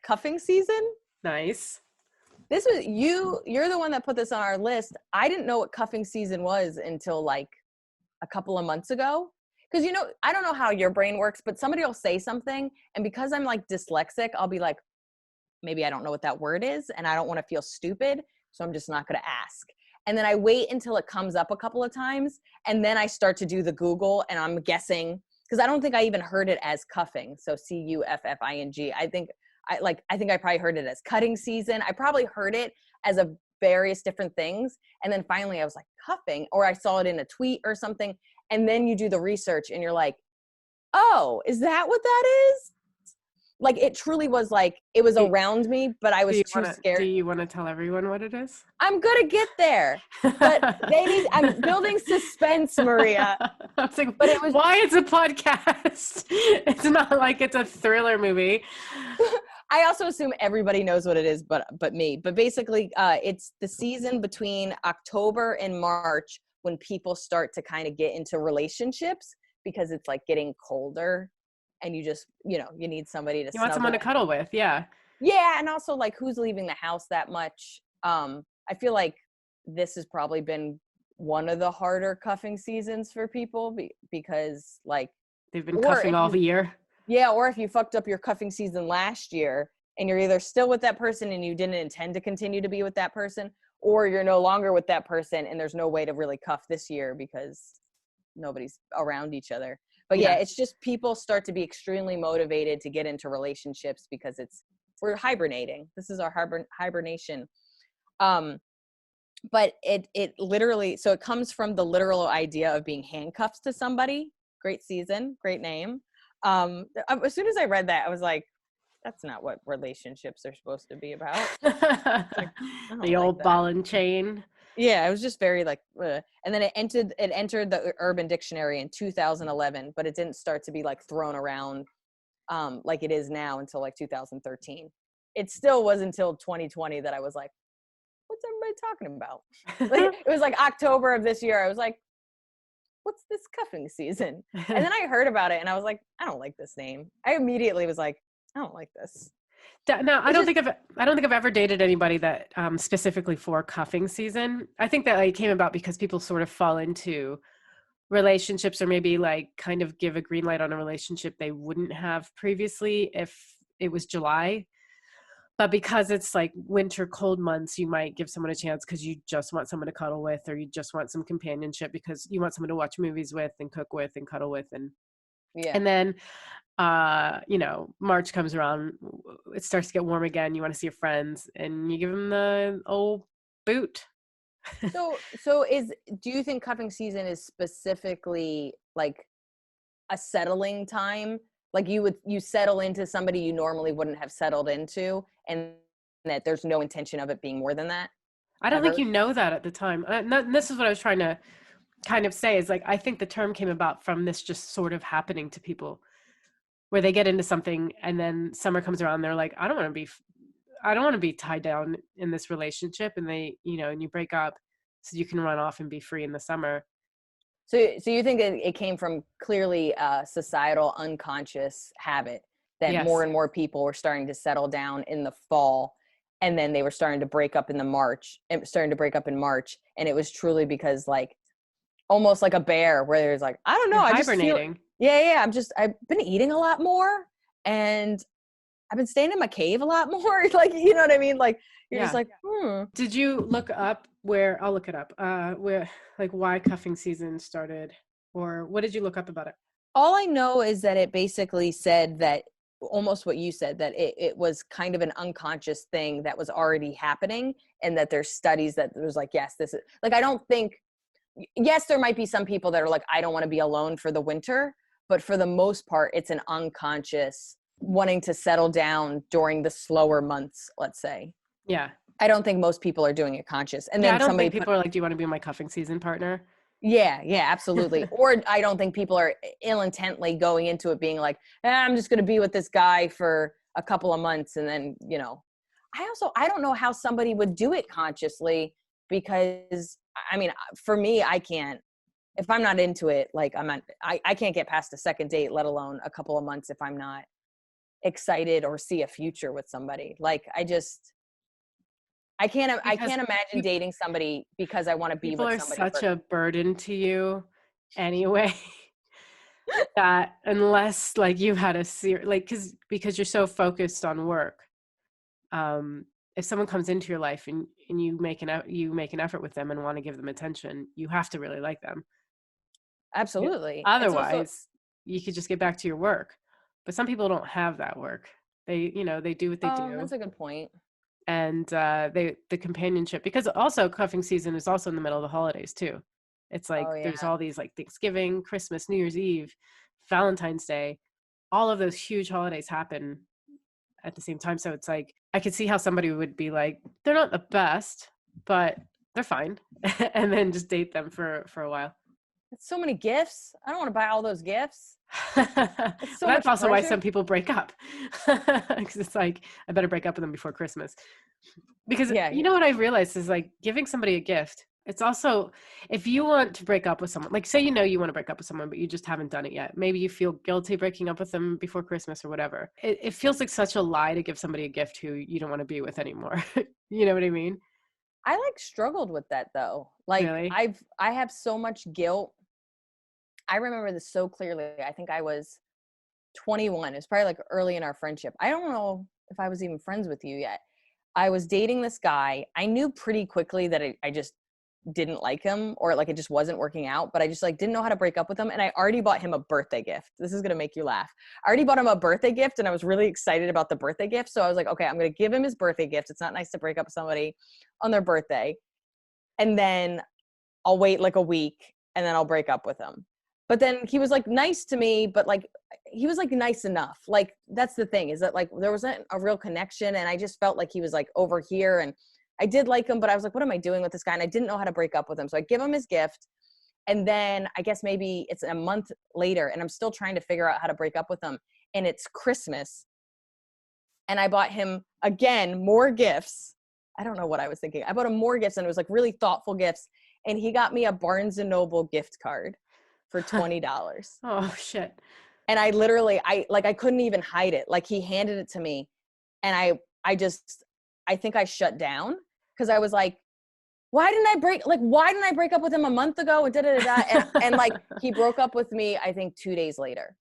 Cuffing season. Nice. This was you're the one that put this on our list. I didn't know what cuffing season was until, like, a couple of months ago. Because, you know, I don't know how your brain works, but somebody will say something, and because I'm, like, dyslexic, I'll be like, maybe I don't know what that word is, and I don't want to feel stupid, so I'm just not going to ask. And then I wait until it comes up a couple of times, and then I start to do the Google, and I'm guessing, because I don't think I even heard it as cuffing. So cuffing. I think I probably heard it as cutting season. I probably heard it as a various different things. And then finally I was like, cuffing, or I saw it in a tweet or something. And then you do the research and you're like, oh, is that what that is? Like, it truly was like, it was around me, but I was too scared. Do you want to tell everyone what it is? I'm going to get there, but I'm building suspense, Maria. I was like, but why it's a podcast? It's not like it's a thriller movie. I also assume everybody knows what it is, but me. But basically, it's the season between October and March when people start to kind of get into relationships, because it's, like, getting colder, and you just, you know, you need somebody to You want someone to cuddle with, yeah. Yeah, and also, like, who's leaving the house that much? I feel like this has probably been one of the harder cuffing seasons for people because like they've been cuffing all the year. Yeah, or if you fucked up your cuffing season last year and you're either still with that person and you didn't intend to continue to be with that person, or you're no longer with that person and there's no way to really cuff this year because nobody's around each other. But yeah, it's just people start to be extremely motivated to get into relationships because we're hibernating. This is our hibernation. But it literally, so it comes from the literal idea of being handcuffed to somebody. Great season, great name. As soon as I read that, I was like, that's not what relationships are supposed to be about. Like, the old ball and chain. Yeah, it was just very like, ugh. And then it entered the Urban Dictionary in 2011, but it didn't start to be like thrown around like it is now until like 2013. It still was until 2020 that I was like, what's everybody talking about? Like, it was like October of this year. I was like, what's this cuffing season? And then I heard about it and I was like, I don't like this name. I immediately was like, I don't like this. No, I don't think I've ever dated anybody that specifically for cuffing season. I think that like came about because people sort of fall into relationships or maybe like kind of give a green light on a relationship they wouldn't have previously if it was July. But because it's like winter, cold months, you might give someone a chance because you just want someone to cuddle with, or you just want some companionship because you want someone to watch movies with and cook with and cuddle with. And then, March comes around, it starts to get warm again. You want to see your friends and you give them the old boot. So do you think cuffing season is specifically like a settling time? Like you settle into somebody you normally wouldn't have settled into, and that there's no intention of it being more than that? I don't think you know that at the time. And this is what I was trying to kind of say is like, I think the term came about from this just sort of happening to people where they get into something and then summer comes around. They're like, I don't want to be tied down in this relationship. And they, and you break up so you can run off and be free in the summer. So you think that it came from clearly a societal unconscious habit that more and more people were starting to settle down in the fall, and then they were starting to break up in March, and it was truly because like almost like a bear where there's like, I don't know, You're hibernating. I've been eating a lot more and I've been staying in my cave a lot more. Like, you know what I mean? Like you're just like, Did you look up I'll look it up, where like why cuffing season started, or what did you look up about it? All I know is that it basically said that almost what you said, that it was kind of an unconscious thing that was already happening, and that there's studies that was like, yes, this is like, I don't think, yes, there might be some people that are like, I don't want to be alone for the winter, but for the most part, it's an unconscious wanting to settle down during the slower months, let's say. Yeah. I don't think most people are doing it conscious. And then I don't think people are like, do you want to be my cuffing season partner? Yeah, absolutely. Or I don't think people are ill-intently going into it being like, I'm just going to be with this guy for a couple of months. And then, I don't know how somebody would do it consciously, because I mean, for me, I can't, if I'm not into it, like I can't get past a second date, let alone a couple of months if I'm not excited or see a future with somebody. Like I can't imagine dating somebody because I want to be with somebody. People are such a burden to you anyway, that unless like you had a like, because you're so focused on work, if someone comes into your life and you make an effort with them and want to give them attention, you have to really like them. Absolutely. Otherwise, you could just get back to your work. But some people don't have that work. They do what they do. That's a good point. And the companionship, because also cuffing season is also in the middle of the holidays too. It's like there's all these like Thanksgiving, Christmas, New Year's Eve, Valentine's Day, all of those huge holidays happen at the same time. So it's like I could see how somebody would be like, they're not the best, but they're fine, and then just date them for a while. It's so many gifts. I don't want to buy all those gifts. That's also why some people break up, because it's like, I better break up with them before Christmas. Because you know what I've realized is like giving somebody a gift. It's also, if you want to break up with someone, like say you want to break up with someone, but you just haven't done it yet. Maybe you feel guilty breaking up with them before Christmas or whatever. It feels like such a lie to give somebody a gift who you don't want to be with anymore. You know what I mean? I like struggled with that though. Like Really? I have so much guilt. I remember this so clearly. I think I was 21. It was probably like early in our friendship. I don't know if I was even friends with you yet. I was dating this guy. I knew pretty quickly that I just didn't like him, or like it just wasn't working out, but I just like didn't know how to break up with him. And I already bought him a birthday gift. This is going to make you laugh. I already bought him a birthday gift and I was really excited about the birthday gift. So I was like, okay, I'm going to give him his birthday gift. It's not nice to break up with somebody on their birthday. And then I'll wait like a week and then I'll break up with him. But then he was like nice to me, but like he was like nice enough. Like that's the thing, is that like there wasn't a real connection, and I just felt like he was like over here, and I did like him, but I was like, what am I doing with this guy? And I didn't know how to break up with him. So I give him his gift, and then I guess maybe it's a month later and I'm still trying to figure out how to break up with him, and it's Christmas. And I bought him again more gifts. I don't know what I was thinking. I bought him more gifts, and it was like really thoughtful gifts. And he got me a Barnes and Noble gift card for $20. Oh shit. And I literally, I couldn't even hide it. Like he handed it to me, and I think I shut down because I was like, why didn't I break up with him a month ago? And and like he broke up with me, I think 2 days later.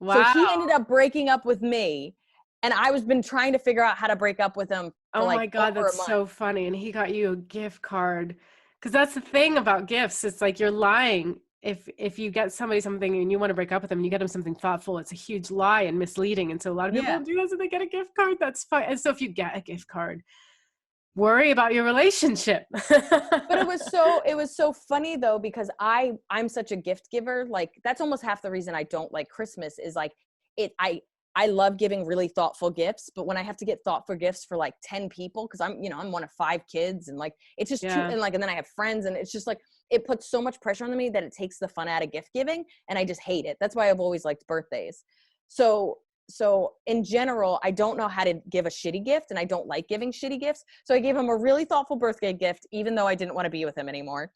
Wow. So he ended up breaking up with me, and I was been trying to figure out how to break up with him for Oh like my God, over a that's month. so funny. And he got you a gift card. Because that's the thing about gifts. It's like you're lying. If you get somebody something and you want to break up with them and you get them something thoughtful, it's a huge lie and misleading. And so a lot of people Yeah. don't do that, so they get a gift card. That's fine. And so if you get a gift card, worry about your relationship. But it was so funny though, because I'm such a gift giver. Like that's almost half the reason I don't like Christmas, is like I love giving really thoughtful gifts, but when I have to get thoughtful gifts for like 10 people, because I'm one of 5 kids, and like it's just too, Yeah. and like, and then I have friends, and it's just like it puts so much pressure on me that it takes the fun out of gift giving, and I just hate it. That's why I've always liked birthdays. So in general, I don't know how to give a shitty gift, and I don't like giving shitty gifts. So I gave him a really thoughtful birthday gift, even though I didn't want to be with him anymore.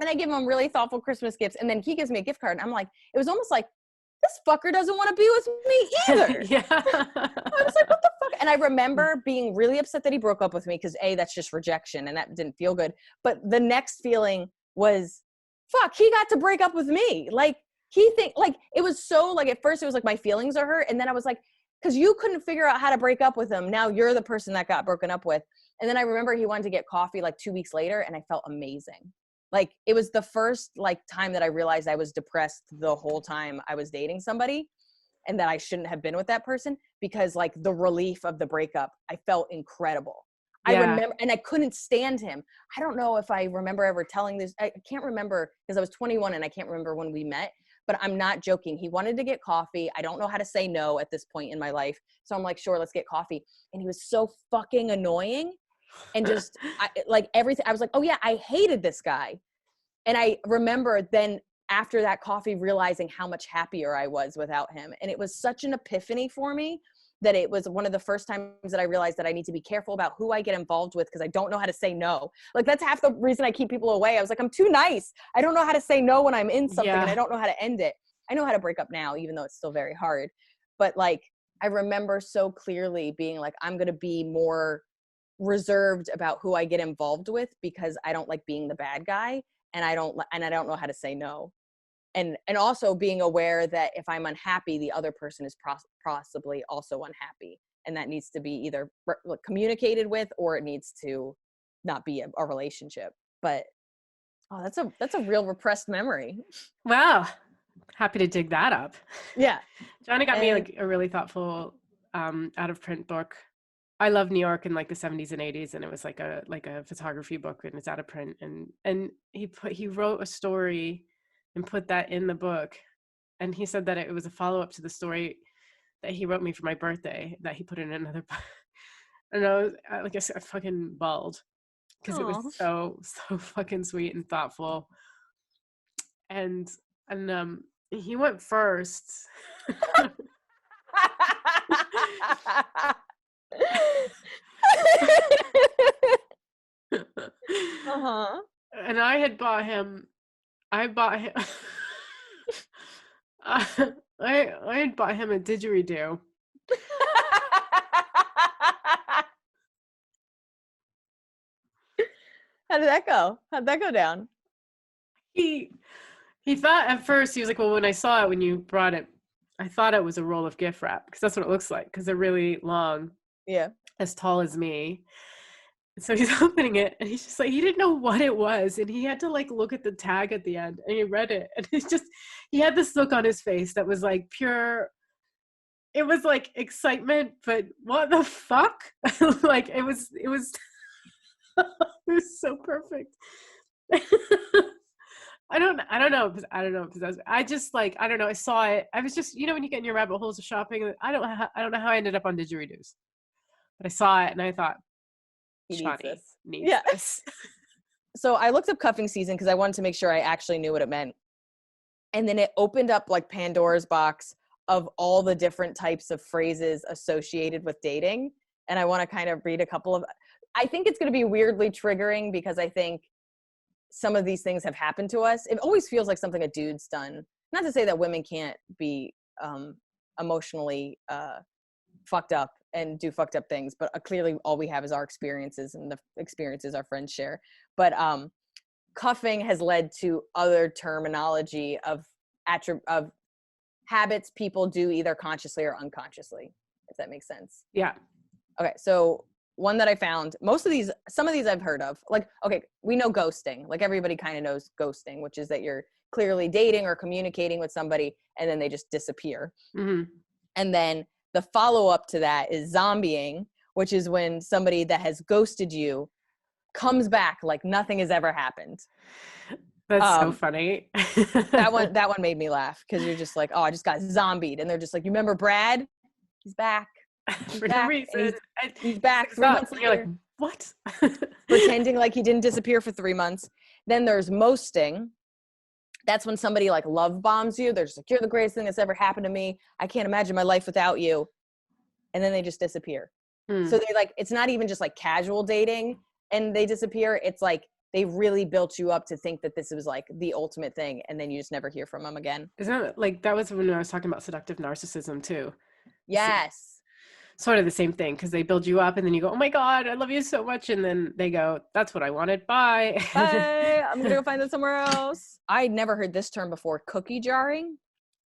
And I give him really thoughtful Christmas gifts, and then he gives me a gift card, and I'm like, it was almost like, this fucker doesn't want to be with me either. Yeah. I was like, what the fuck? And I remember being really upset that he broke up with me, because A, that's just rejection, and that didn't feel good. But the next feeling was, fuck, he got to break up with me. Like, it was so, like, at first it was like my feelings are hurt. And then I was like, because you couldn't figure out how to break up with him. Now you're the person that got broken up with. And then I remember he wanted to get coffee like 2 weeks later, and I felt amazing. Like it was the first like time that I realized I was depressed the whole time I was dating somebody, and that I shouldn't have been with that person, because like the relief of the breakup, I felt incredible. I Yeah. remember, and I couldn't stand him. I don't know if I remember ever telling this. I can't remember, because I was 21 and I can't remember when we met, but I'm not joking. He wanted to get coffee. I don't know how to say no at this point in my life. So I'm like, sure, let's get coffee. And he was so fucking annoying. And just like everything, I was like, oh yeah, I hated this guy. And I remember then after that coffee realizing how much happier I was without him. And it was such an epiphany for me, that it was one of the first times that I realized that I need to be careful about who I get involved with, because I don't know how to say no. Like that's half the reason I keep people away. I was like, I'm too nice. I don't know how to say no when I'm in something, and I don't know how to end it. I know how to break up now, even though it's still very hard. But like, I remember so clearly being like, I'm going to be more reserved about who I get involved with, because I don't like being the bad guy, and I don't know how to say no. And also being aware that if I'm unhappy, the other person is possibly also unhappy, and that needs to be either communicated with, or it needs to not be a relationship. But oh, that's a real repressed memory. Wow. Happy to dig that up. Yeah. Johnny got me like a really thoughtful out of print book. I love New York in like the 70s and 80s, and it was like a photography book, and it's out of print, and he wrote a story and put that in the book, and he said that it was a follow-up to the story that he wrote me for my birthday that he put in another book. And I fucking bawled, because it was so fucking sweet and thoughtful. And he went first. Uh-huh. And I bought him I had bought him a didgeridoo. How did that go? How'd that go down? He thought at first, he was like, well, when I saw it, when you brought it, I thought it was a roll of gift wrap, because that's what it looks like, because they're really long. Yeah. As tall as me. So he's opening it, and he's just like, he didn't know what it was, and he had to like look at the tag at the end, and he read it, and it's just, he had this look on his face that was like pure, it was like excitement, but what the fuck? Like it was it was so perfect. I don't know. I don't know if that's, I just like, I don't know. I saw it. I was just, when you get in your rabbit holes of shopping, I don't know how I ended up on didgeridoos, but I saw it and I thought, Shawnee needs this. So I looked up cuffing season because I wanted to make sure I actually knew what it meant. And then it opened up like Pandora's box of all the different types of phrases associated with dating. And I want to kind of read a couple of, I think it's going to be weirdly triggering because I think some of these things have happened to us. It always feels like something a dude's done. Not to say that women can't be emotionally fucked up and do fucked up things, but clearly all we have is our experiences and the experiences our friends share. But cuffing has led to other terminology of habits people do either consciously or unconsciously, if that makes sense. Yeah. Okay, so one that I found, some of these I've heard of. Like, okay, we know ghosting. Like everybody kind of knows ghosting, which is that you're clearly dating or communicating with somebody and then they just disappear. Mm-hmm. And then the follow-up to that is zombieing, which is when somebody that has ghosted you comes back like nothing has ever happened. That's so funny. that one made me laugh because you're just like, oh, I just got zombied. And they're just like, you remember Brad? He's back. For no reason. He's back 3 months later. You're like, what? Pretending like he didn't disappear for 3 months. Then there's mosting. That's when somebody like love bombs you. They're just like, you're the greatest thing that's ever happened to me. I can't imagine my life without you. And then they just disappear. So they like, it's not even just like casual dating and they disappear. It's like they really built you up to think that this was like the ultimate thing. And then you just never hear from them again. Isn't it like, that was when I was talking about seductive narcissism too. Yes. Sort of the same thing, because they build you up and then you go, oh my God, I love you so much. And then they go, that's what I wanted. Bye. Bye. I'm going to go find that somewhere else. I'd never heard this term before. Cookie jarring.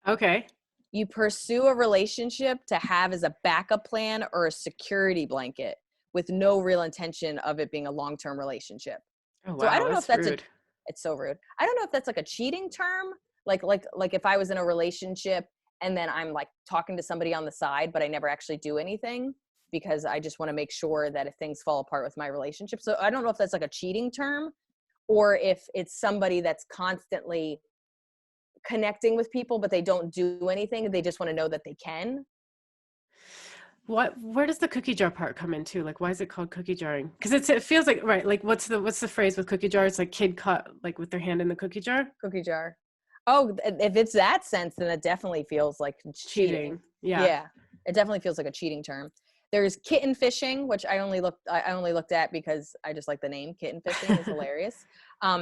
Okay. You pursue a relationship to have as a backup plan or a security blanket with no real intention of it being a long-term relationship. Oh, wow, so I don't know if that's rude. It's so rude. I don't know if that's like a cheating term. Like if I was in a relationship and then I'm like talking to somebody on the side, but I never actually do anything because I just want to make sure that if things fall apart with my relationship. So I don't know if that's like a cheating term or if it's somebody that's constantly connecting with people, but they don't do anything. They just want to know that they can. Where does the cookie jar part come into? Like, why is it called cookie jarring? Because it feels like, right, like what's the phrase with cookie jar? It's like kid caught like with their hand in the cookie jar. Cookie jar. Oh, if it's that sense, then it definitely feels like cheating. Yeah, it definitely feels like a cheating term. There's kitten fishing, which I only looked at because I just like the name. Kitten fishing is hilarious.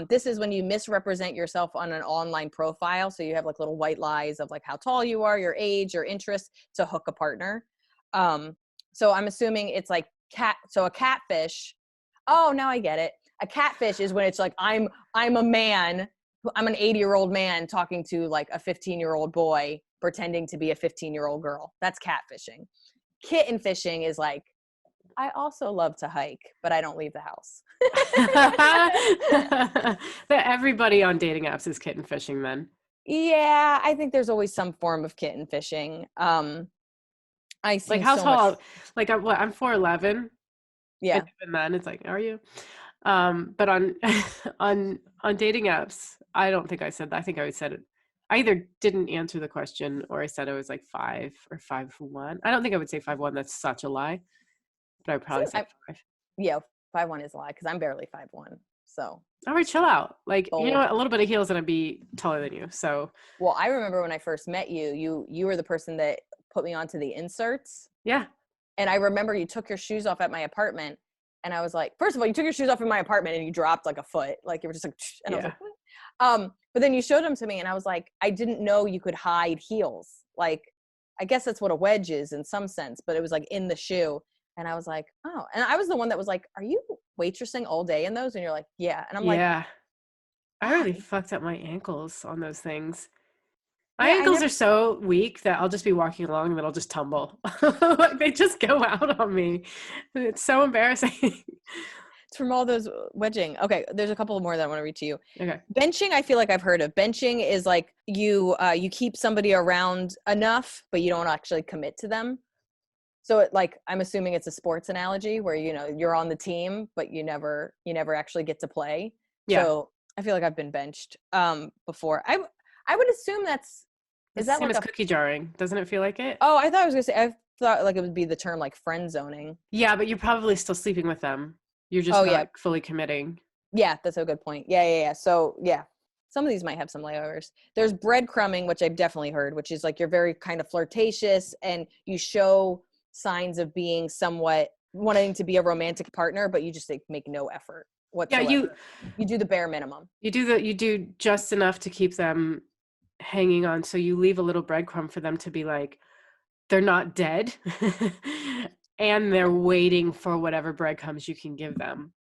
This is when you misrepresent yourself on an online profile. So you have like little white lies of like how tall you are, your age, your interests to hook a partner. So I'm assuming it's like a catfish. Oh, now I get it. A catfish is when it's like, I'm a man, I'm an 80-year-old man talking to like a 15-year-old boy pretending to be a 15-year-old girl. That's catfishing. Kitten fishing is like, I also love to hike, but I don't leave the house. That everybody on dating apps is kitten fishing then. Yeah, I think there's always some form of kitten fishing. I see like how so tall? much. Like I'm 4'11". Yeah. And even then, it's like, are you? But on on dating apps, I don't think I said that. I think I said it. I either didn't answer the question or I said I was like 5 or 5'1". I don't think I would say 5'1". That's such a lie. But I would probably say 5. Yeah, 5'1" is a lie because I'm barely 5'1". So. All right, chill out. Like, bold. You know what? A little bit of heels and I'd be taller than you. So. Well, I remember when I first met you, you were the person that put me onto the inserts. Yeah. And I remember you took your shoes off at my apartment. And I was like, first of all, you took your shoes off in my apartment and you dropped like a foot. Like you were just like, and I was like, what? But then you showed them to me and I was like, I didn't know you could hide heels. Like, I guess that's what a wedge is in some sense, but it was like in the shoe. And I was like, oh, and I was the one that was like, are you waitressing all day in those? And you're like, yeah. And I'm like, Yeah. I really why? fucked up my ankles on those things. My Yeah, I ankles never. are so weak that I'll just be walking along and then I'll just tumble. Like they just go out on me. It's so embarrassing. It's from all those wedging. Okay, there's a couple more that I want to read to you. Okay. Benching, I feel like I've heard of. Benching is like you keep somebody around enough, but you don't actually commit to them. So it, like, I'm assuming it's a sports analogy where, you know, you're on the team, but you never actually get to play. Yeah. So I feel like I've been benched before. I would assume It's is the that same like as a, cookie jarring. Doesn't it feel like it? oh, I thought I was gonna say, I thought like it would be the term like friend zoning. Yeah, but you're probably still sleeping with them. You're just Oh yeah. not fully committing. Yeah, that's a good point. Yeah. So yeah, some of these might have some layovers. There's breadcrumbing, which I've definitely heard, which is like you're very kind of flirtatious and you show signs of being somewhat wanting to be a romantic partner, but you just like make no effort Yeah, whatsoever. You do the bare minimum. you do just enough to keep them hanging on. So you leave a little breadcrumb for them to be like, they're not dead. And they're waiting for whatever breadcrumbs you can give them.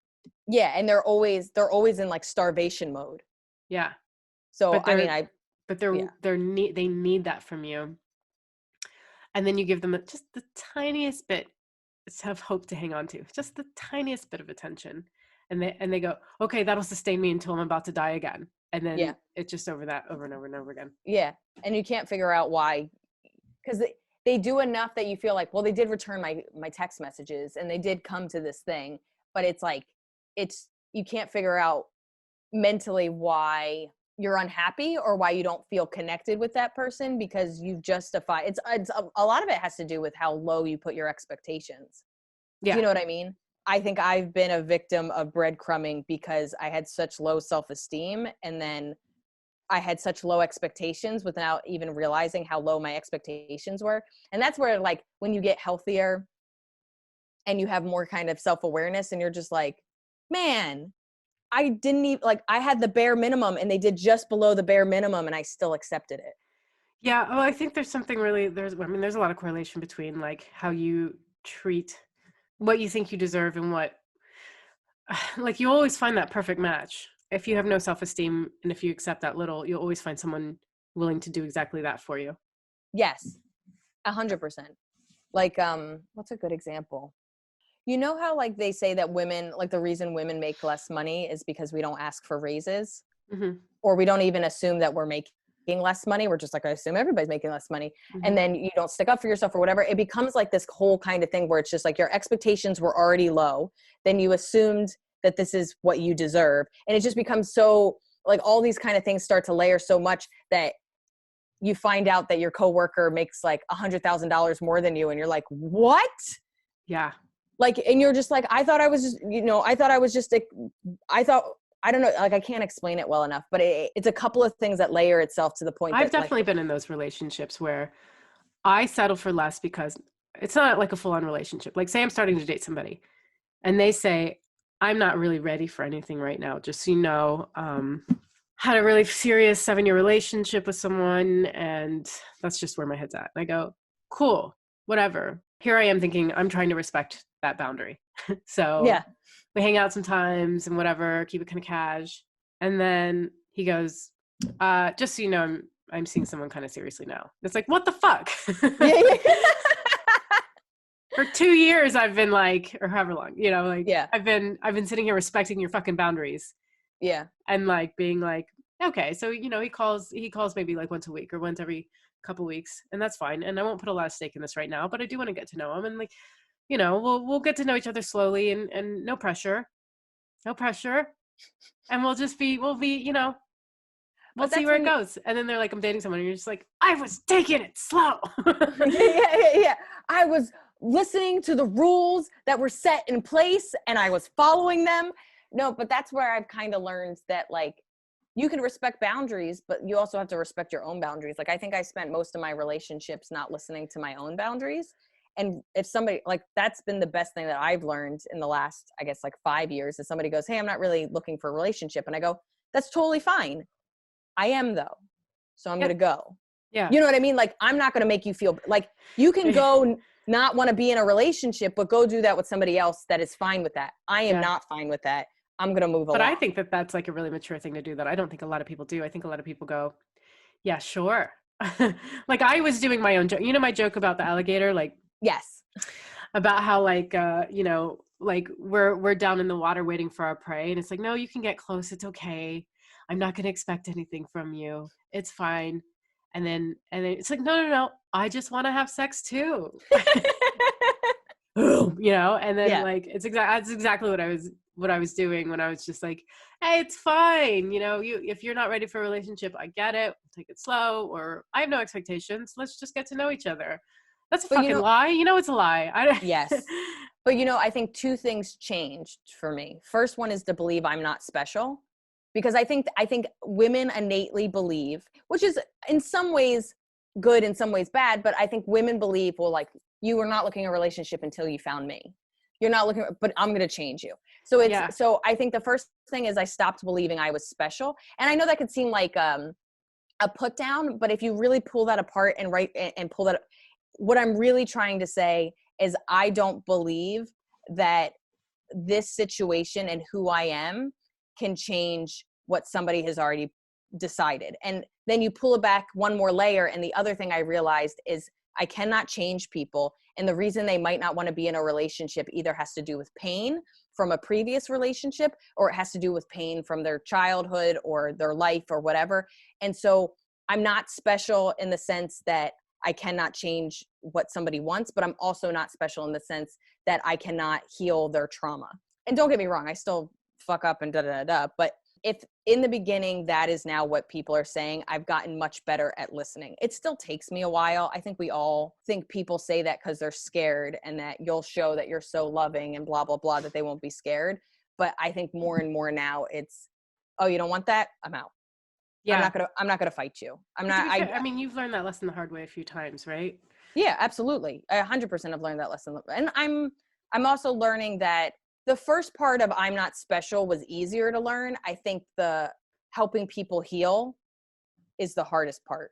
Yeah, and they're always in like starvation mode. Yeah. So But I mean, yeah. they need that from you. And then you give them just the tiniest bit of hope to hang on to, just the tiniest bit of attention. And they go, okay, that'll sustain me until I'm about to die again. And then Yeah. it's just over that over and over and over again. Yeah. And you can't figure out why, because they do enough that you feel like, well, they did return my text messages and they did come to this thing, but it's like, you can't figure out mentally why you're unhappy or why you don't feel connected with that person because you've justified it's a lot of it has to do with how low you put your expectations. Do Yeah. you know what I mean? I think I've been a victim of breadcrumbing because I had such low self-esteem and then I had such low expectations without even realizing how low my expectations were. And that's where like when you get healthier and you have more kind of self-awareness and you're just like, man, I didn't even like I had the bare minimum and they did just below the bare minimum and I still accepted it. Yeah. Oh, I think there's something really there's a lot of correlation between like how you treat what you think you deserve and what like you always find that perfect match. If you have no self-esteem and if you accept that little, you'll always find someone willing to do exactly that for you. Yes. 100%. Like what's a good example? You know how like they say that women, like the reason women make less money is because we don't ask for raises Mm-hmm. or we don't even assume that we're making less money. We're just like, I assume everybody's making less money. Mm-hmm. And then you don't stick up for yourself or whatever. It becomes like this whole kind of thing where it's just like your expectations were already low. Then you assumed that this is what you deserve. And it just becomes so like all these kind of things start to layer so much that you find out that your coworker makes like $100,000 more than you. And you're like, what? Yeah. Like, and you're just like, I thought I was just, I don't know, like I can't explain it well enough, but it's a couple of things that layer itself to the point I've that definitely been in those relationships where I settle for less because it's not like a full-on relationship. Like say I'm starting to date somebody and they say, I'm not really ready for anything right now. Just so you know, had a really serious 7-year relationship with someone and that's just where my head's at. And I go, cool, whatever. Here I am thinking I'm trying to respect that boundary. So yeah, we hang out sometimes and whatever, keep it kind of cash. And then he goes, just so you know, I'm seeing someone kind of seriously now. It's like, what the fuck? yeah. For 2 years I've been like, or however long, you know, like Yeah. I've been sitting here respecting your fucking boundaries. Yeah. And like being like, okay, so you know, he calls maybe like once a week or once every couple weeks, and that's fine. And I won't put a lot of stake in this right now, but I do want to get to know him, and like, you know, we'll get to know each other slowly, and no pressure, and we'll be, you know, we'll see where it goes. And then they're like, I'm dating someone, and you're just like, I was taking it slow. yeah. I was listening to the rules that were set in place, and I was following them. No, but that's where I've kind of learned that like you can respect boundaries, but you also have to respect your own boundaries. Like I think I spent most of my relationships not listening to my own boundaries. And if somebody like that's been the best thing that I've learned in the last, I guess like 5 years is somebody goes, hey, I'm not really looking for a relationship. And I go, that's totally fine. I am though. So I'm going to go. Yeah. You know what I mean? Like, I'm not going to make you feel like you can go not want to be in a relationship, but go do that with somebody else that is fine with that. I am not fine with that. I'm going to move along. But I think that that's like a really mature thing to do that I don't think a lot of people do. I think a lot of people go, yeah, sure. Like I was doing my own joke. You know, my joke about the alligator, like, yes, about how like, you know, like we're down in the water waiting for our prey. And it's like, no, you can get close. It's okay. I'm not going to expect anything from you. It's fine. And then it's like, no. I just want to have sex too. You know, and then like, that's exactly what I was doing when I was just like, hey, it's fine. You know, if you're not ready for a relationship, I get it. Take it slow, or I have no expectations. Let's just get to know each other. That's a fucking lie. You know, it's a lie. Yes. But you know, I think two things changed for me. First one is to believe I'm not special, because I think women innately believe, which is in some ways good, in some ways bad, but I think women believe, well, like, you were not looking at a relationship until you found me. You're not looking, but I'm going to change you. So so I think the first thing is I stopped believing I was special. And I know that could seem like a put down, but if you really pull that apart and pull that, what I'm really trying to say is I don't believe that this situation and who I am can change what somebody has already decided. And then you pull it back one more layer. And the other thing I realized is I cannot change people. And the reason they might not want to be in a relationship either has to do with pain from a previous relationship, or it has to do with pain from their childhood or their life or whatever. And so I'm not special in the sense that I cannot change what somebody wants, but I'm also not special in the sense that I cannot heal their trauma. And don't get me wrong, I still fuck up and but if in the beginning that is now what people are saying, I've gotten much better at listening. It still takes me a while. I think we all think people say that because they're scared, and that you'll show that you're so loving and blah, blah, blah, that they won't be scared. But I think more and more now it's, oh, you don't want that? I'm out. Yeah. I'm not gonna fight you. I mean, you've learned that lesson the hard way a few times, right? Yeah, absolutely. 100% have learned that lesson. And I'm also learning that the first part of I'm not special was easier to learn. I think the helping people heal is the hardest part.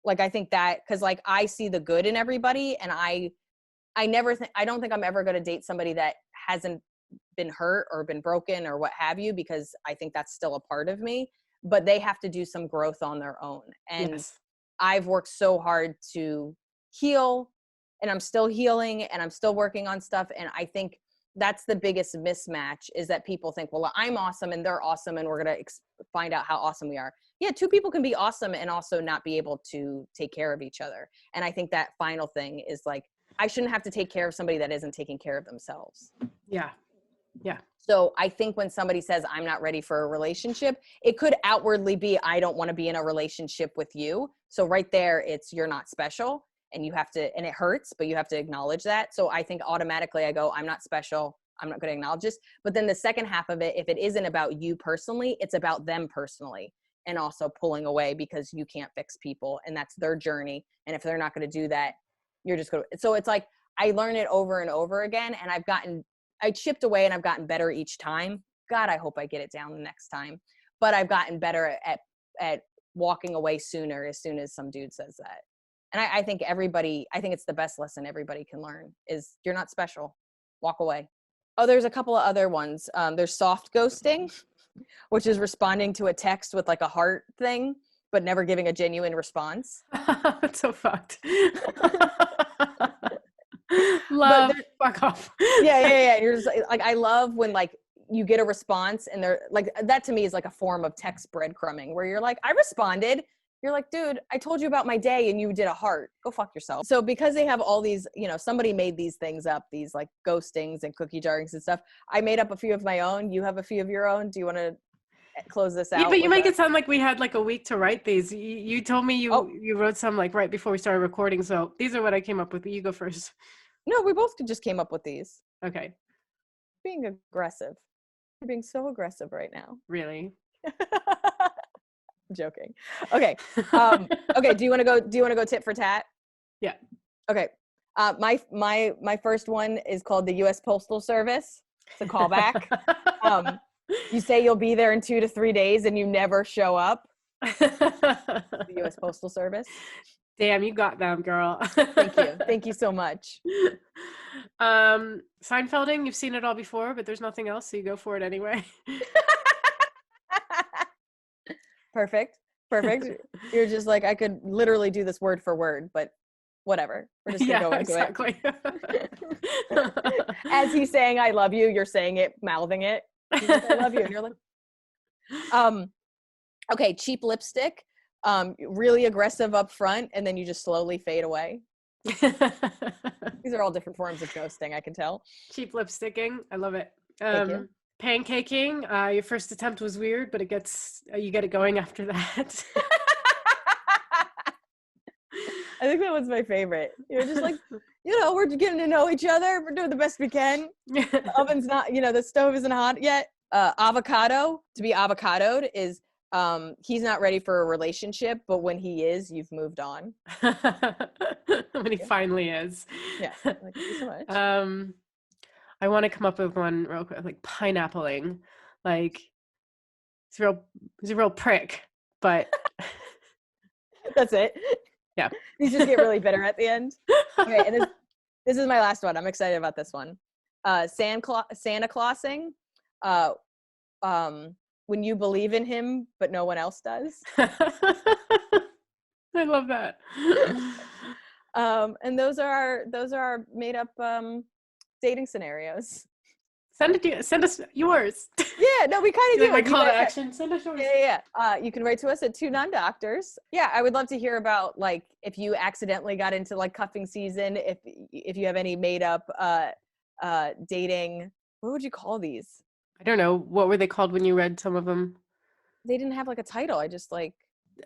Like, I think that, cause like I see the good in everybody, and I don't think I'm ever going to date somebody that hasn't been hurt or been broken or what have you, because I think that's still a part of me, but they have to do some growth on their own. And I've worked so hard to heal, and I'm still healing, and I'm still working on stuff. And I think that's the biggest mismatch, is that people think, well, I'm awesome and they're awesome, and we're going to find out how awesome we are. Yeah, two people can be awesome and also not be able to take care of each other. And I think that final thing is like, I shouldn't have to take care of somebody that isn't taking care of themselves. Yeah. Yeah. So I think when somebody says, I'm not ready for a relationship, it could outwardly be, I don't want to be in a relationship with you. So right there, it's, you're not special, and you have to, and it hurts, but you have to acknowledge that. So I think automatically I go, I'm not special. I'm not going to acknowledge this. But then the second half of it, if it isn't about you personally, it's about them personally, and also pulling away, because you can't fix people, and that's their journey. And if they're not going to do that, you're just going to, so it's like, I learn it over and over again, and I chipped away, and I've gotten better each time. God, I hope I get it down the next time, but I've gotten better at walking away sooner, as soon as some dude says that. And I think it's the best lesson everybody can learn is, you're not special. Walk away. Oh, there's a couple of other ones. There's soft ghosting, which is responding to a text with like a heart thing, but never giving a genuine response. That's so fucked. Love, fuck off. Yeah. You're just like, I love when like you get a response, and they're like, that to me is like a form of text breadcrumbing, where you're like, I responded. You're like, dude, I told you about my day and you did a heart. Go fuck yourself. So because they have all these, somebody made these things up, these like ghostings and cookie jarrings and stuff. I made up a few of my own. You have a few of your own. Do you want to close this out? Yeah, but you make it sound like we had like a week to write these. You told me you wrote some like right before we started recording. So these are what I came up with. You go first. No, we both just came up with these. Okay. Being aggressive. You're being so aggressive right now. Really? I'm joking. Okay. Okay. Do you want to go tit for tat? Yeah. Okay. My first one is called the U.S. Postal Service. It's a callback. You say you'll be there in 2 to 3 days, and you never show up. The U.S. Postal Service. Damn, you got them, girl. Thank you so much. Seinfelding, you've seen it all before, but there's nothing else, so you go for it anyway. Perfect. You're just like, I could literally do this word for word, but whatever. We're just gonna go into exactly. it. As he's saying I love you, you're saying it, mouthing it. He's like, I love you. And you're like, okay, cheap lipstick, really aggressive up front, and then you just slowly fade away. These are all different forms of ghosting, I can tell. Cheap lipsticking. I love it. Thank you. Pancaking. Your first attempt was weird, but you get it going after that. I think that was my favorite. You're just like, we're getting to know each other. We're doing the best we can. The oven's not, the stove isn't hot yet. Avocado, to be avocadoed is he's not ready for a relationship, but when he is, you've moved on. When he finally is. Yeah. Thank you so much. I want to come up with one real quick, like pineappling. Like he's a real prick, but that's it. Yeah. You just get really bitter at the end. Okay, and this is my last one. I'm excited about this one. Santa Clausing. When you believe in him, but no one else does. I love that. And those are our made up dating scenarios. Send us yours. Yeah, no, we kind of do. My call to action. Send us yours. Yeah. You can write to us at 2 Non-Doctors. Yeah, I would love to hear about like if you accidentally got into like cuffing season. If you have any made up dating. What would you call these? I don't know. What were they called when you read some of them? They didn't have like a title. I just like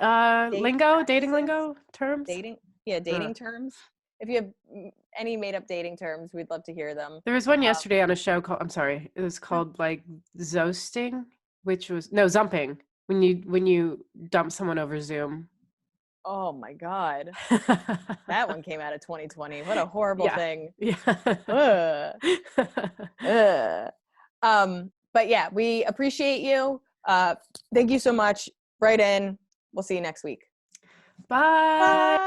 dating lingo terms. Dating terms. If you have any made up dating terms, we'd love to hear them. There was one yesterday on a show called, it was called like Zosting, Zumping, when you dump someone over Zoom. Oh my God. That one came out of 2020. What a horrible thing. Yeah. But yeah, we appreciate you. Thank you so much. Write in. We'll see you next week. Bye.